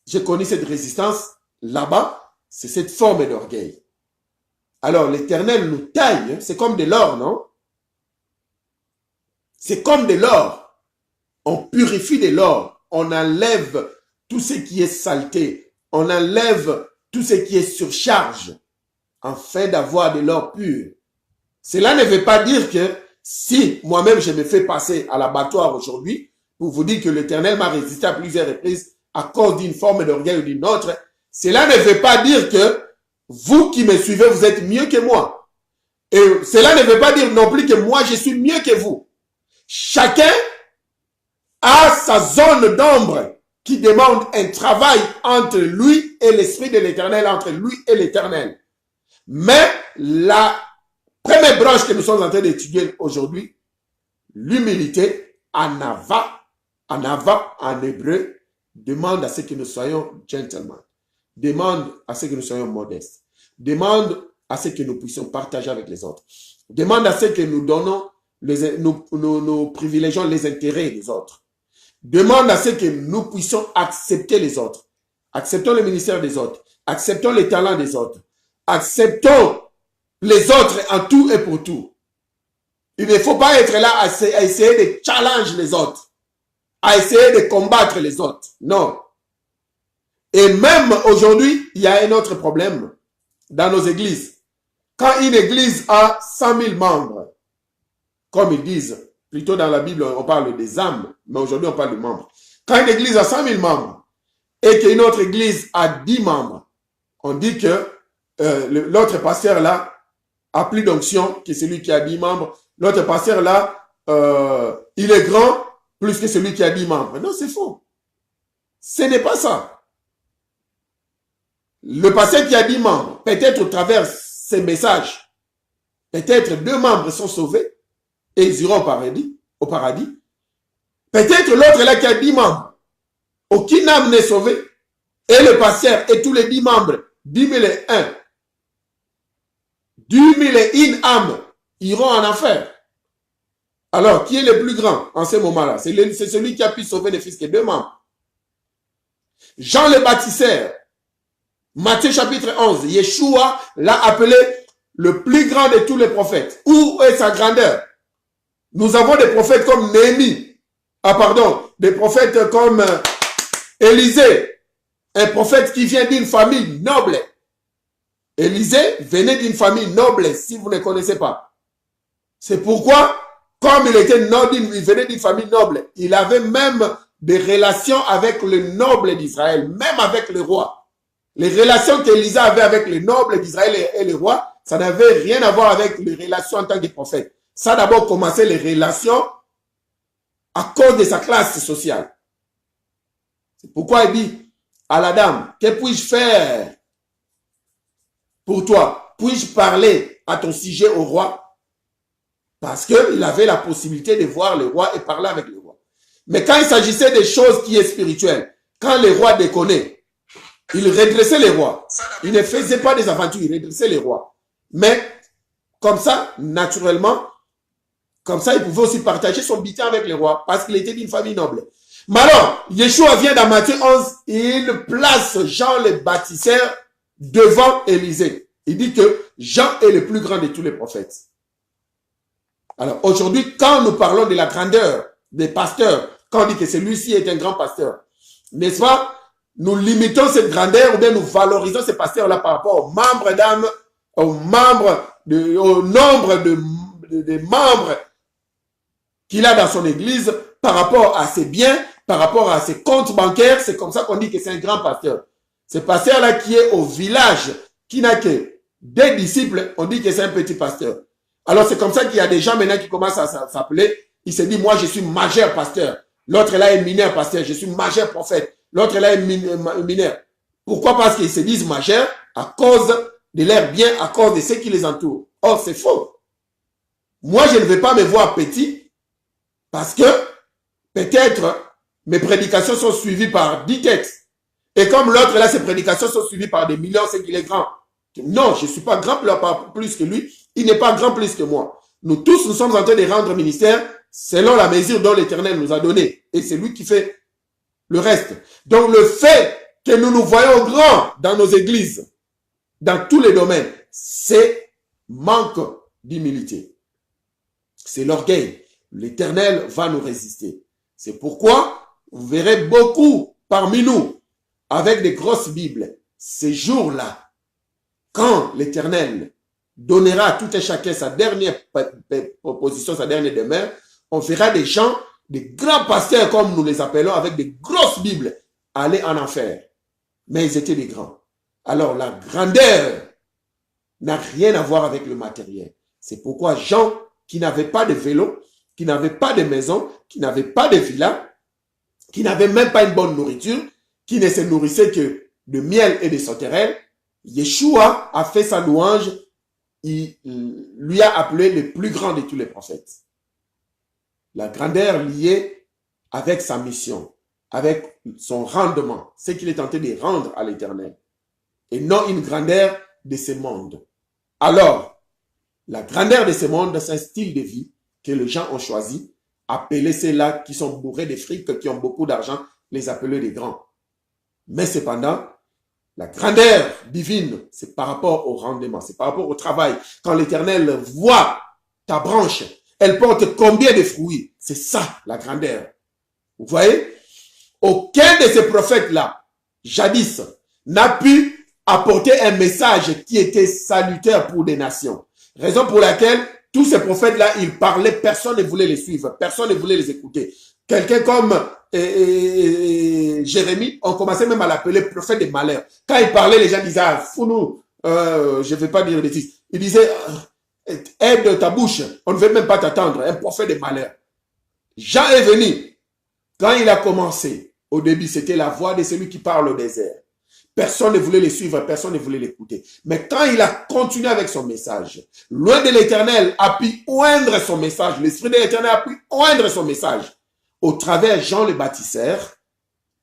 j'ai connu cette résistance, là-bas, c'est cette forme d'orgueil. Alors, l'Éternel nous taille, c'est comme de l'or, non? C'est comme de l'or. On purifie de l'or. On enlève tout ce qui est saleté. On enlève tout ce qui est surcharge afin d'avoir de l'or pur. Cela ne veut pas dire que si moi-même je me fais passer à l'abattoir aujourd'hui pour vous dire que l'Éternel m'a résisté à plusieurs reprises à cause d'une forme d'orgueil ou d'une autre, cela ne veut pas dire que vous qui me suivez, vous êtes mieux que moi. Et cela ne veut pas dire non plus que moi, je suis mieux que vous. Chacun a sa zone d'ombre qui demande un travail entre lui et l'Esprit de l'Éternel, entre lui et l'Éternel. Mais la première branche que nous sommes en train d'étudier aujourd'hui, l'humilité, anava, en hébreu, demande à ce que nous soyons gentlemen. Demande à ce que nous soyons modestes. Demande à ce que nous puissions partager avec les autres. Demande à ce que nous donnons, nous privilégions les intérêts des autres. Demande à ce que nous puissions accepter les autres. Acceptons le ministère des autres. Acceptons les talents des autres. Acceptons les autres en tout et pour tout. Il ne faut pas être là à essayer de challenger les autres. À essayer de combattre les autres. Non. Et même aujourd'hui, il y a un autre problème dans nos églises. Quand une église a 100 000 membres, comme ils disent, plutôt dans la Bible, on parle des âmes, mais aujourd'hui, on parle de membres. Quand une église a 100 000 membres et qu'une autre église a 10 membres, on dit que l'autre pasteur là a plus d'onction que celui qui a 10 membres. L'autre pasteur là, il est grand plus que celui qui a 10 membres. Non, c'est faux. Ce n'est pas ça. Le pasteur qui a 10 membres, peut-être au travers ces messages, peut-être 2 membres sont sauvés et ils iront au paradis. Peut-être l'autre là qui a 10 membres, aucune âme n'est sauvée. Et le pasteur et tous les 10 membres, 10 001, 10 001 âmes iront en enfer. Alors, qui est le plus grand en ce moment-là? C'est celui qui a pu sauver ne fût-ce que 2 membres. Jean le baptiseur, Matthieu chapitre 11, Yeshua l'a appelé le plus grand de tous les prophètes. Où est sa grandeur? Nous avons des prophètes comme Néhémie. Des prophètes comme Élisée. Un prophète qui vient d'une famille noble. Élisée venait d'une famille noble, si vous ne connaissez pas. C'est pourquoi, comme il était noble, il venait d'une famille noble. Il avait même des relations avec le noble d'Israël, même avec le roi. Les relations qu'Élisée avait avec les nobles d'Israël et le roi, ça n'avait rien à voir avec les relations en tant que prophète. Ça a d'abord commencé les relations à cause de sa classe sociale. C'est pourquoi il dit à la dame, que puis-je faire pour toi? Puis-je parler à ton sujet au roi? Parce qu'il avait la possibilité de voir le roi et parler avec le roi. Mais quand il s'agissait des choses qui est spirituelles, quand le roi déconnait, il redressait les rois. Il ne faisait pas des aventures, il redressait les rois. Mais, comme ça, naturellement, comme ça, il pouvait aussi partager son butin avec les rois, parce qu'il était d'une famille noble. Mais alors, Yeshua vient dans Matthieu 11, et il place Jean le baptiseur devant Élisée. Il dit que Jean est le plus grand de tous les prophètes. Alors, aujourd'hui, quand nous parlons de la grandeur des pasteurs, quand on dit que celui-ci est un grand pasteur, n'est-ce pas? Nous limitons cette grandeur ou bien nous valorisons ces pasteurs-là par rapport aux membres d'âme, au nombre de membres qu'il a dans son église par rapport à ses biens, par rapport à ses comptes bancaires, c'est comme ça qu'on dit que c'est un grand pasteur. Ce pasteur-là qui est au village, qui n'a que des disciples, on dit que c'est un petit pasteur. Alors c'est comme ça qu'il y a des gens maintenant qui commencent à s'appeler, il se dit, moi je suis majeur pasteur. L'autre là est mineur pasteur, je suis majeur prophète. L'autre là est mineur. Pourquoi? Parce qu'ils se disent majeurs à cause de leur bien, à cause de ceux qui les entourent. Or c'est faux. Moi je ne vais pas me voir petit parce que peut-être mes prédications sont suivies par 10 textes. Et comme l'autre là, ses prédications sont suivies par des millions, c'est qu'il est grand. Non, je ne suis pas grand plus que lui. Il n'est pas grand plus que moi. Nous tous, nous sommes en train de rendre ministère selon la mesure dont l'Éternel nous a donné. Et c'est lui qui fait le reste. Donc le fait que nous nous voyons grands dans nos églises, dans tous les domaines, c'est manque d'humilité. C'est l'orgueil. L'Éternel va nous résister. C'est pourquoi vous verrez beaucoup parmi nous avec des grosses Bibles. Ces jours-là, quand l'Éternel donnera à tout un chacun sa dernière proposition, sa dernière demeure, on verra des gens, des grands pasteurs comme nous les appelons, avec des grosses Bibles, aller en enfer. Mais ils étaient des grands. Alors la grandeur n'a rien à voir avec le matériel. C'est pourquoi Jean, qui n'avait pas de vélo, qui n'avait pas de maison, qui n'avait pas de villa, qui n'avait même pas une bonne nourriture, qui ne se nourrissait que de miel et de sauterelles, Yeshua a fait sa louange, il lui a appelé le plus grand de tous les prophètes. La grandeur liée avec sa mission, avec son rendement, ce qu'il est tenté de rendre à l'Éternel, et non une grandeur de ce monde. Alors, la grandeur de ce monde, c'est un style de vie que les gens ont choisi, appeler ceux-là qui sont bourrés de fric, qui ont beaucoup d'argent, les appeler des grands. Mais cependant, la grandeur divine, c'est par rapport au rendement, c'est par rapport au travail. Quand l'Éternel voit ta branche, elle porte combien de fruits? C'est ça, la grandeur. Vous voyez? Aucun de ces prophètes-là, jadis, n'a pu apporter un message qui était salutaire pour des nations. Raison pour laquelle tous ces prophètes-là, ils parlaient, personne ne voulait les suivre, personne ne voulait les écouter. Quelqu'un comme Jérémie, on commençait même à l'appeler prophète des malheurs. Quand il parlait, les gens disaient, ah, fous-nous, je ne vais pas dire de bêtises. Il disait, aide ta bouche, on ne veut même pas t'attendre, un prophète des malheurs. Jean est venu. Quand il a commencé, au début, c'était la voix de celui qui parle au désert. Personne ne voulait le suivre, personne ne voulait l'écouter. Mais quand il a continué avec son message, loin de l'Éternel a pu oindre son message, l'Esprit de l'Éternel a pu oindre son message au travers Jean le baptisseur,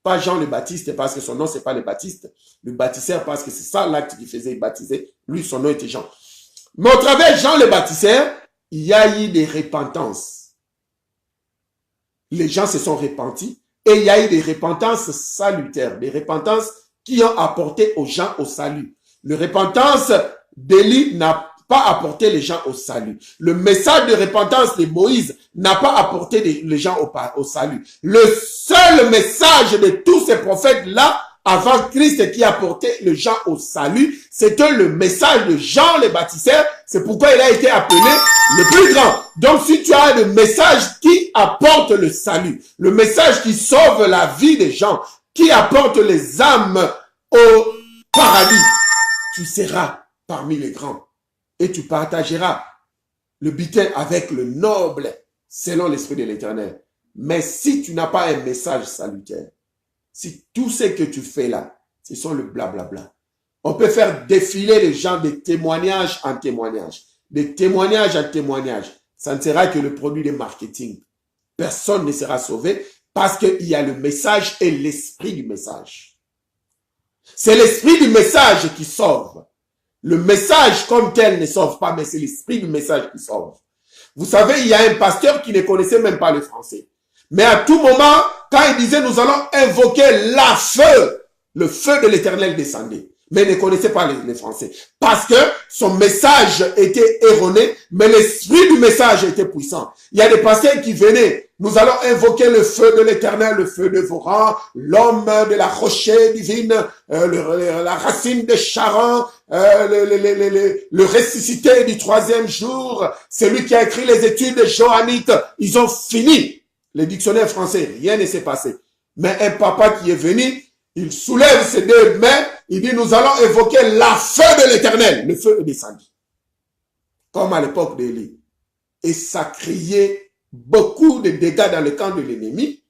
pas Jean le Baptiste parce que son nom c'est pas le Baptiste, le baptisseur parce que c'est ça l'acte qu'il faisait, il baptisait, lui son nom était Jean. Mais au travers Jean le baptisseur, il y a eu des repentances. Les gens se sont repentis et il y a eu des repentances salutaires, des repentances qui ont apporté aux gens au salut. Le repentance d'Élie n'a pas apporté les gens au salut. Le message de repentance de Moïse n'a pas apporté les gens au salut. Le seul message de tous ces prophètes-là, avant Christ qui apportait les gens au salut, c'était le message de Jean le baptisseur. C'est pourquoi il a été appelé le plus grand. Donc si tu as le message qui apporte le salut, le message qui sauve la vie des gens, qui apporte les âmes au paradis, tu seras parmi les grands. Et tu partageras le butin avec le noble, selon l'Esprit de l'Éternel. Mais si tu n'as pas un message salutaire, si tout ce que tu fais là, ce sont le blablabla. On peut faire défiler les gens de témoignage en témoignage, de témoignage en témoignage. Ça ne sera que le produit de marketing. Personne ne sera sauvé parce qu'il y a le message et l'esprit du message. C'est l'esprit du message qui sauve. Le message comme tel ne sauve pas, mais c'est l'esprit du message qui sauve. Vous savez, il y a un pasteur qui ne connaissait même pas le français. Mais à tout moment, quand il disait, nous allons invoquer le feu de l'Éternel descendait. Mais il ne connaissait pas les Français. Parce que son message était erroné, mais l'esprit du message était puissant. Il y a des pasteurs qui venaient. Nous allons invoquer le feu de l'Éternel, le feu de vos rangs, l'homme de la rocher divine, la racine de Charan, le ressuscité du 3e jour, celui qui a écrit les études de Johannite. Ils ont fini. Les dictionnaires français, rien ne s'est passé. Mais un papa qui est venu, il soulève ses deux mains, il dit, nous allons évoquer la feu de l'Éternel. Le feu est descendu. Comme à l'époque d'Élie. Et ça criait beaucoup de dégâts dans le camp de l'ennemi.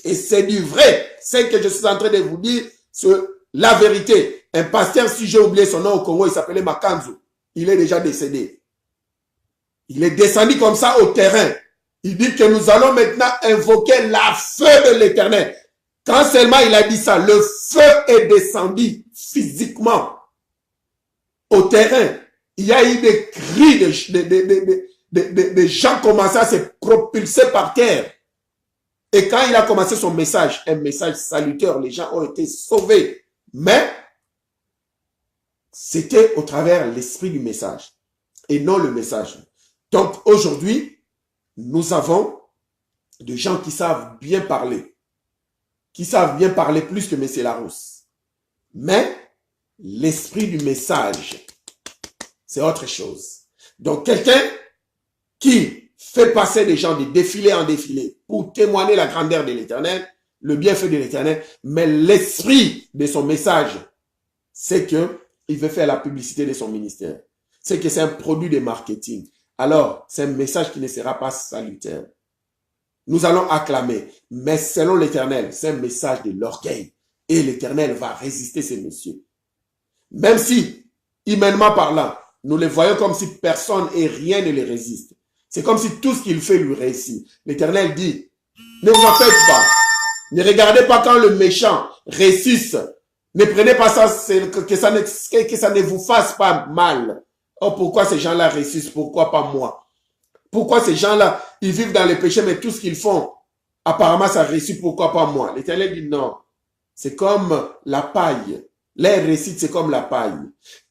Et c'est du vrai. C'est que je suis en train de vous dire, la vérité. Un pasteur, si j'ai oublié son nom au Congo, il s'appelait Makanzu. Il est déjà décédé. Il est descendu comme ça au terrain. Il dit que nous allons maintenant invoquer la feu de l'Éternel. Quand seulement il a dit ça, le feu est descendu physiquement au terrain. Il y a eu des cris de gens commençaient à se propulser par terre. Et quand il a commencé son message, un message salutaire, les gens ont été sauvés. Mais c'était au travers l'esprit du message et non le message. Donc aujourd'hui, nous avons des gens qui savent bien parler. Qui savent bien parler plus que M. Larousse. Mais l'esprit du message, c'est autre chose. Donc quelqu'un qui fait passer des gens de défilé en défilé pour témoigner la grandeur de l'Éternel, le bienfait de l'Éternel, mais l'esprit de son message, c'est que il veut faire la publicité de son ministère. C'est que c'est un produit de marketing. Alors, c'est un message qui ne sera pas salutaire. Nous allons acclamer, mais selon l'Éternel, c'est un message de l'orgueil. Et l'Éternel va résister ces messieurs. Même si, humainement parlant, nous les voyons comme si personne et rien ne les résiste. C'est comme si tout ce qu'il fait lui réussit. L'Éternel dit, ne vous en faites pas. Ne regardez pas quand le méchant réussisse. Ne prenez pas ça, que ça ne vous fasse pas mal. Oh, pourquoi ces gens-là réussissent? Pourquoi pas moi? Pourquoi ces gens-là, ils vivent dans le péché, mais tout ce qu'ils font, apparemment, ça réussit, pourquoi pas moi? L'Éternel dit non. C'est comme la paille. Les récits, c'est comme la paille.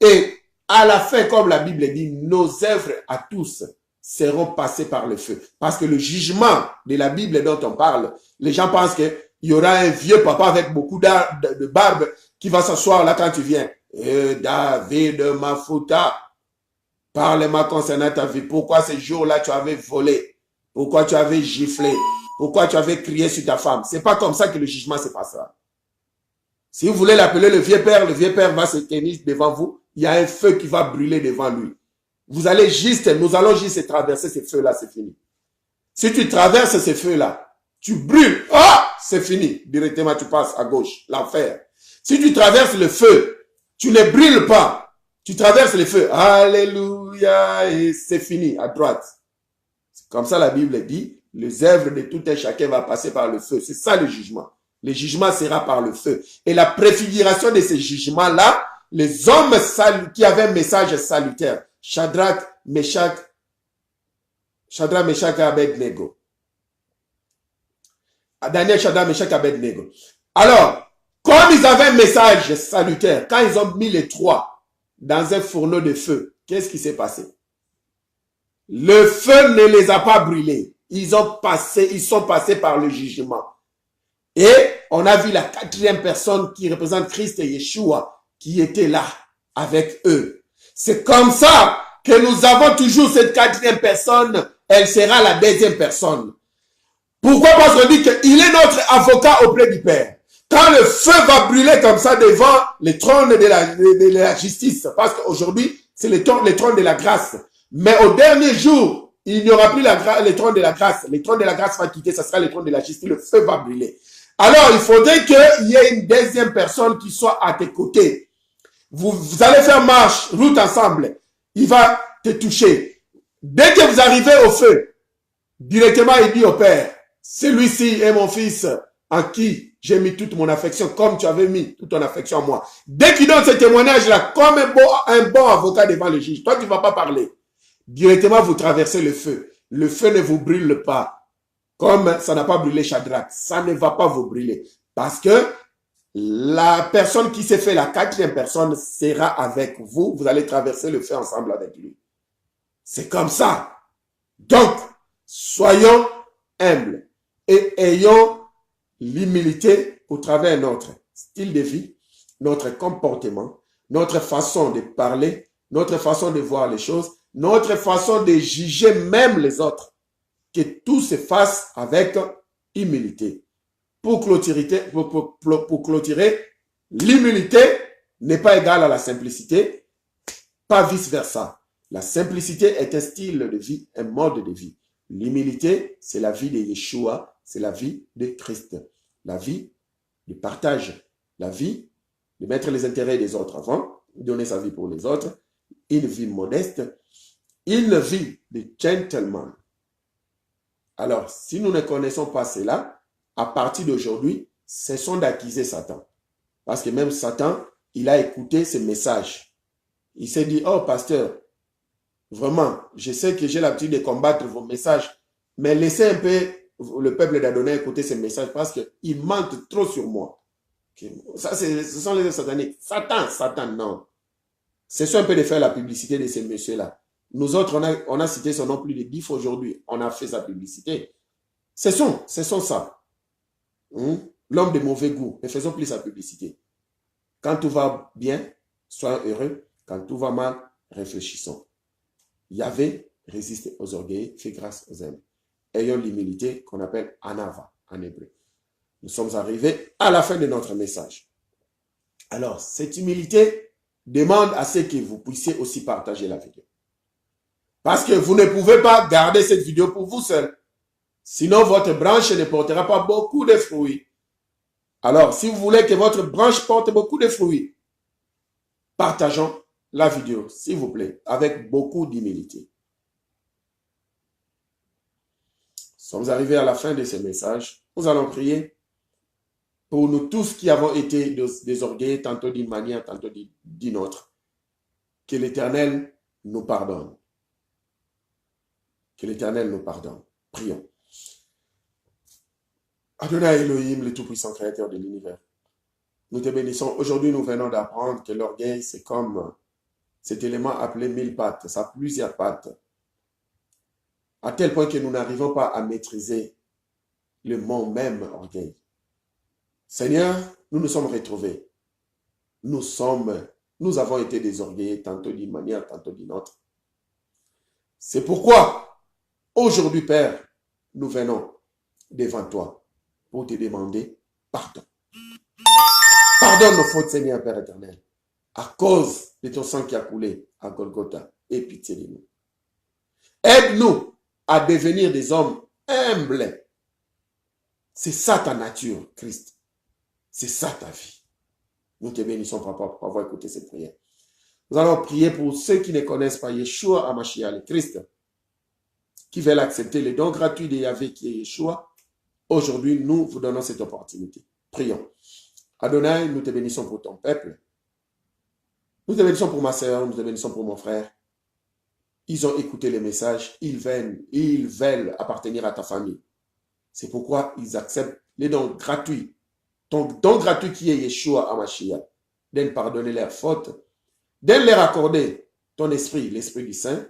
Et à la fin, comme la Bible dit, nos œuvres à tous seront passées par le feu. Parce que le jugement de la Bible dont on parle, les gens pensent qu'il y aura un vieux papa avec beaucoup de barbe qui va s'asseoir là quand tu viens. David Mafuta, parle-moi concernant ta vie. Pourquoi ce jour-là tu avais volé? Pourquoi tu avais giflé? Pourquoi tu avais crié sur ta femme? C'est pas comme ça que le jugement se passera. Si vous voulez l'appeler le vieux père va se tenir devant vous. Il y a un feu qui va brûler devant lui. Vous allez juste, nous allons juste traverser ces feux-là, c'est fini. Si tu traverses ces feux-là, tu brûles, c'est fini. Directement, tu passes à gauche, l'enfer. Si tu traverses le feu, tu ne brûles pas. Tu traverses le feu, alléluia, et c'est fini, à droite. C'est comme ça la Bible dit, les œuvres de tout un chacun va passer par le feu. C'est ça le jugement. Le jugement sera par le feu. Et la préfiguration de ces jugements-là, les hommes qui avaient un message salutaire, Shadrach, Meshach et Abednego. Daniel, Shadrach, Meshach et Abednego. Alors, comme ils avaient un message salutaire, quand ils ont mis les trois dans un fourneau de feu, qu'est-ce qui s'est passé? Le feu ne les a pas brûlés. Ils sont passés par le jugement. Et on a vu la quatrième personne qui représente Christ et Yeshua qui était là avec eux. C'est comme ça que nous avons toujours cette quatrième personne. Elle sera la deuxième personne. Pourquoi? Parce qu'on dit qu'il est notre avocat auprès du Père. Quand le feu va brûler comme ça devant le trône de la justice, parce qu'aujourd'hui, c'est le trône de la grâce. Mais au dernier jour, il n'y aura plus le trône de la grâce. Le trône de la grâce va quitter, ça sera le trône de la justice. Le feu va brûler. Alors, il faudrait qu'il y ait une deuxième personne qui soit à tes côtés. Vous allez faire route ensemble. Il va te toucher. Dès que vous arrivez au feu, directement, il dit au Père, celui-ci est mon fils en qui j'ai mis toute mon affection, comme tu avais mis toute ton affection en moi. Dès qu'il donne ce témoignage-là, comme un bon avocat devant le juge, toi, tu ne vas pas parler. Directement, vous traversez le feu. Le feu ne vous brûle pas. Comme ça n'a pas brûlé Shadrach, ça ne va pas vous brûler. Parce que la personne qui s'est fait la quatrième personne sera avec vous. Vous allez traverser le feu ensemble avec lui. C'est comme ça. Donc, soyons humbles et ayons l'humilité au travers de notre style de vie, notre comportement, notre façon de parler, notre façon de voir les choses, notre façon de juger même les autres. Que tout se fasse avec humilité. pour clôturer, l'humilité n'est pas égale à la simplicité, pas vice-versa. La simplicité est un style de vie, un mode de vie. L'humilité, c'est la vie de Yeshua, c'est la vie de Christ. La vie de partage, la vie de mettre les intérêts des autres avant, donner sa vie pour les autres, une vie modeste, une vie de gentleman. Alors, si nous ne connaissons pas cela, à partir d'aujourd'hui, cessons d'accuser Satan. Parce que même Satan, il a écouté ces messages. Il s'est dit, oh pasteur, vraiment, je sais que j'ai l'habitude de combattre vos messages, mais laissez un peu le peuple d'Adonai écouter ces messages parce qu'il mentent trop sur moi. Ça, ce sont les sataniques. Satan, non. Cessons un peu de faire la publicité de ces messieurs-là. Nous autres, on a cité son nom plus de 10 fois aujourd'hui. On a fait sa publicité. Cessons ça. L'homme de mauvais goût, ne faisons plus sa publicité. Quand tout va bien, soyons heureux. Quand tout va mal, réfléchissons. Yahvé résiste aux orgueils, fait grâce aux humbles. Ayons l'humilité qu'on appelle anava en hébreu. Nous sommes arrivés à la fin de notre message. Alors, cette humilité demande à ce que vous puissiez aussi partager la vidéo. Parce que vous ne pouvez pas garder cette vidéo pour vous seul. Sinon, votre branche ne portera pas beaucoup de fruits. Alors, si vous voulez que votre branche porte beaucoup de fruits, partageons la vidéo, s'il vous plaît, avec beaucoup d'humilité. Nous sommes arrivés à la fin de ce message. Nous allons prier pour nous tous qui avons été désorgueillés, tantôt d'une manière, tantôt d'une autre. Que l'Éternel nous pardonne. Que l'Éternel nous pardonne. Prions. Adonai Elohim, le Tout-Puissant Créateur de l'univers, nous te bénissons. Aujourd'hui, nous venons d'apprendre que l'orgueil, c'est comme cet élément appelé 1000 pattes. Ça a plusieurs pattes. À tel point que nous n'arrivons pas à maîtriser le mot même orgueil. Seigneur, nous nous sommes retrouvés. Nous avons été désorgueillés, tantôt d'une manière, tantôt d'une autre. C'est pourquoi, aujourd'hui, Père, nous venons devant toi pour te demander pardon. Pardonne nos fautes, Seigneur, Père éternel, à cause de ton sang qui a coulé à Golgotha. Aie pitié de nous. Aide-nous à devenir des hommes humbles. C'est ça ta nature, Christ. C'est ça ta vie. Nous te bénissons, Papa, pour avoir écouté cette prière. Nous allons prier pour ceux qui ne connaissent pas Yeshua HaMashiach, le Christ, qui veulent accepter le don gratuit de Yahvé qui est Yeshua. Aujourd'hui, nous vous donnons cette opportunité. Prions. Adonai, nous te bénissons pour ton peuple. Nous te bénissons pour ma sœur, nous te bénissons pour mon frère. Ils ont écouté les messages, ils veulent appartenir à ta famille. C'est pourquoi ils acceptent les dons gratuits. Ton don gratuit qui est Yeshua HaMashiach, de pardonner leurs fautes, de leur accorder ton esprit, l'Esprit du Saint,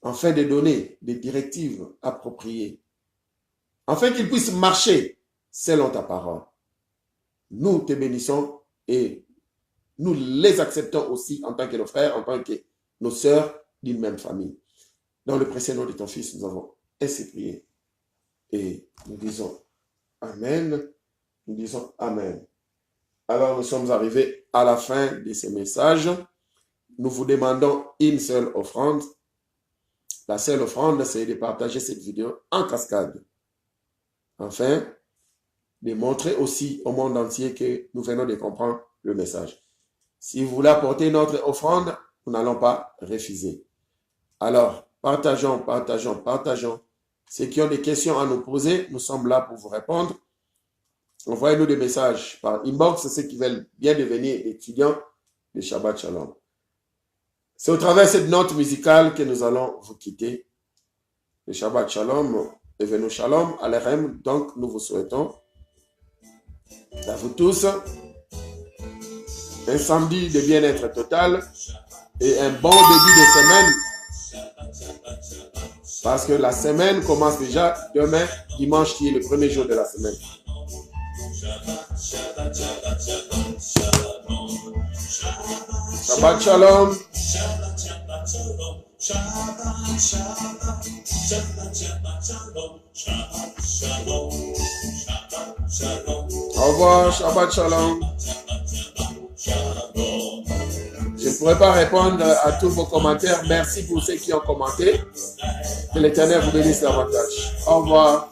afin de donner des directives appropriées, afin qu'ils puissent marcher selon ta parole. Nous te bénissons et nous les acceptons aussi en tant que nos frères, en tant que nos sœurs d'une même famille. Dans le précieux nom de ton Fils, nous avons ainsi prié. Et nous disons Amen. Nous disons Amen. Alors nous sommes arrivés à la fin de ces messages. Nous vous demandons une seule offrande. La seule offrande, c'est de partager cette vidéo en cascade. Enfin, de montrer aussi au monde entier que nous venons de comprendre le message. Si vous voulez apporter notre offrande, nous n'allons pas refuser. Alors, partageons. Ceux qui ont des questions à nous poser, nous sommes là pour vous répondre. Envoyez-nous des messages par inbox, ceux qui veulent bien devenir étudiants de Shabbat Shalom. C'est au travers de cette note musicale que nous allons vous quitter. Le Shabbat Shalom, Evenu Shalom, Alechem. Donc, nous vous souhaitons à vous tous un samedi de bien-être total et un bon début de semaine. Parce que la semaine commence déjà demain, dimanche, qui est le premier jour de la semaine. Shabbat Shalom. Shabbat Shalom. Au revoir, Shabbat Shalom. Je ne pourrai pas répondre à tous vos commentaires. Merci pour ceux qui ont commenté. Que l'Éternel vous bénisse davantage. Au revoir.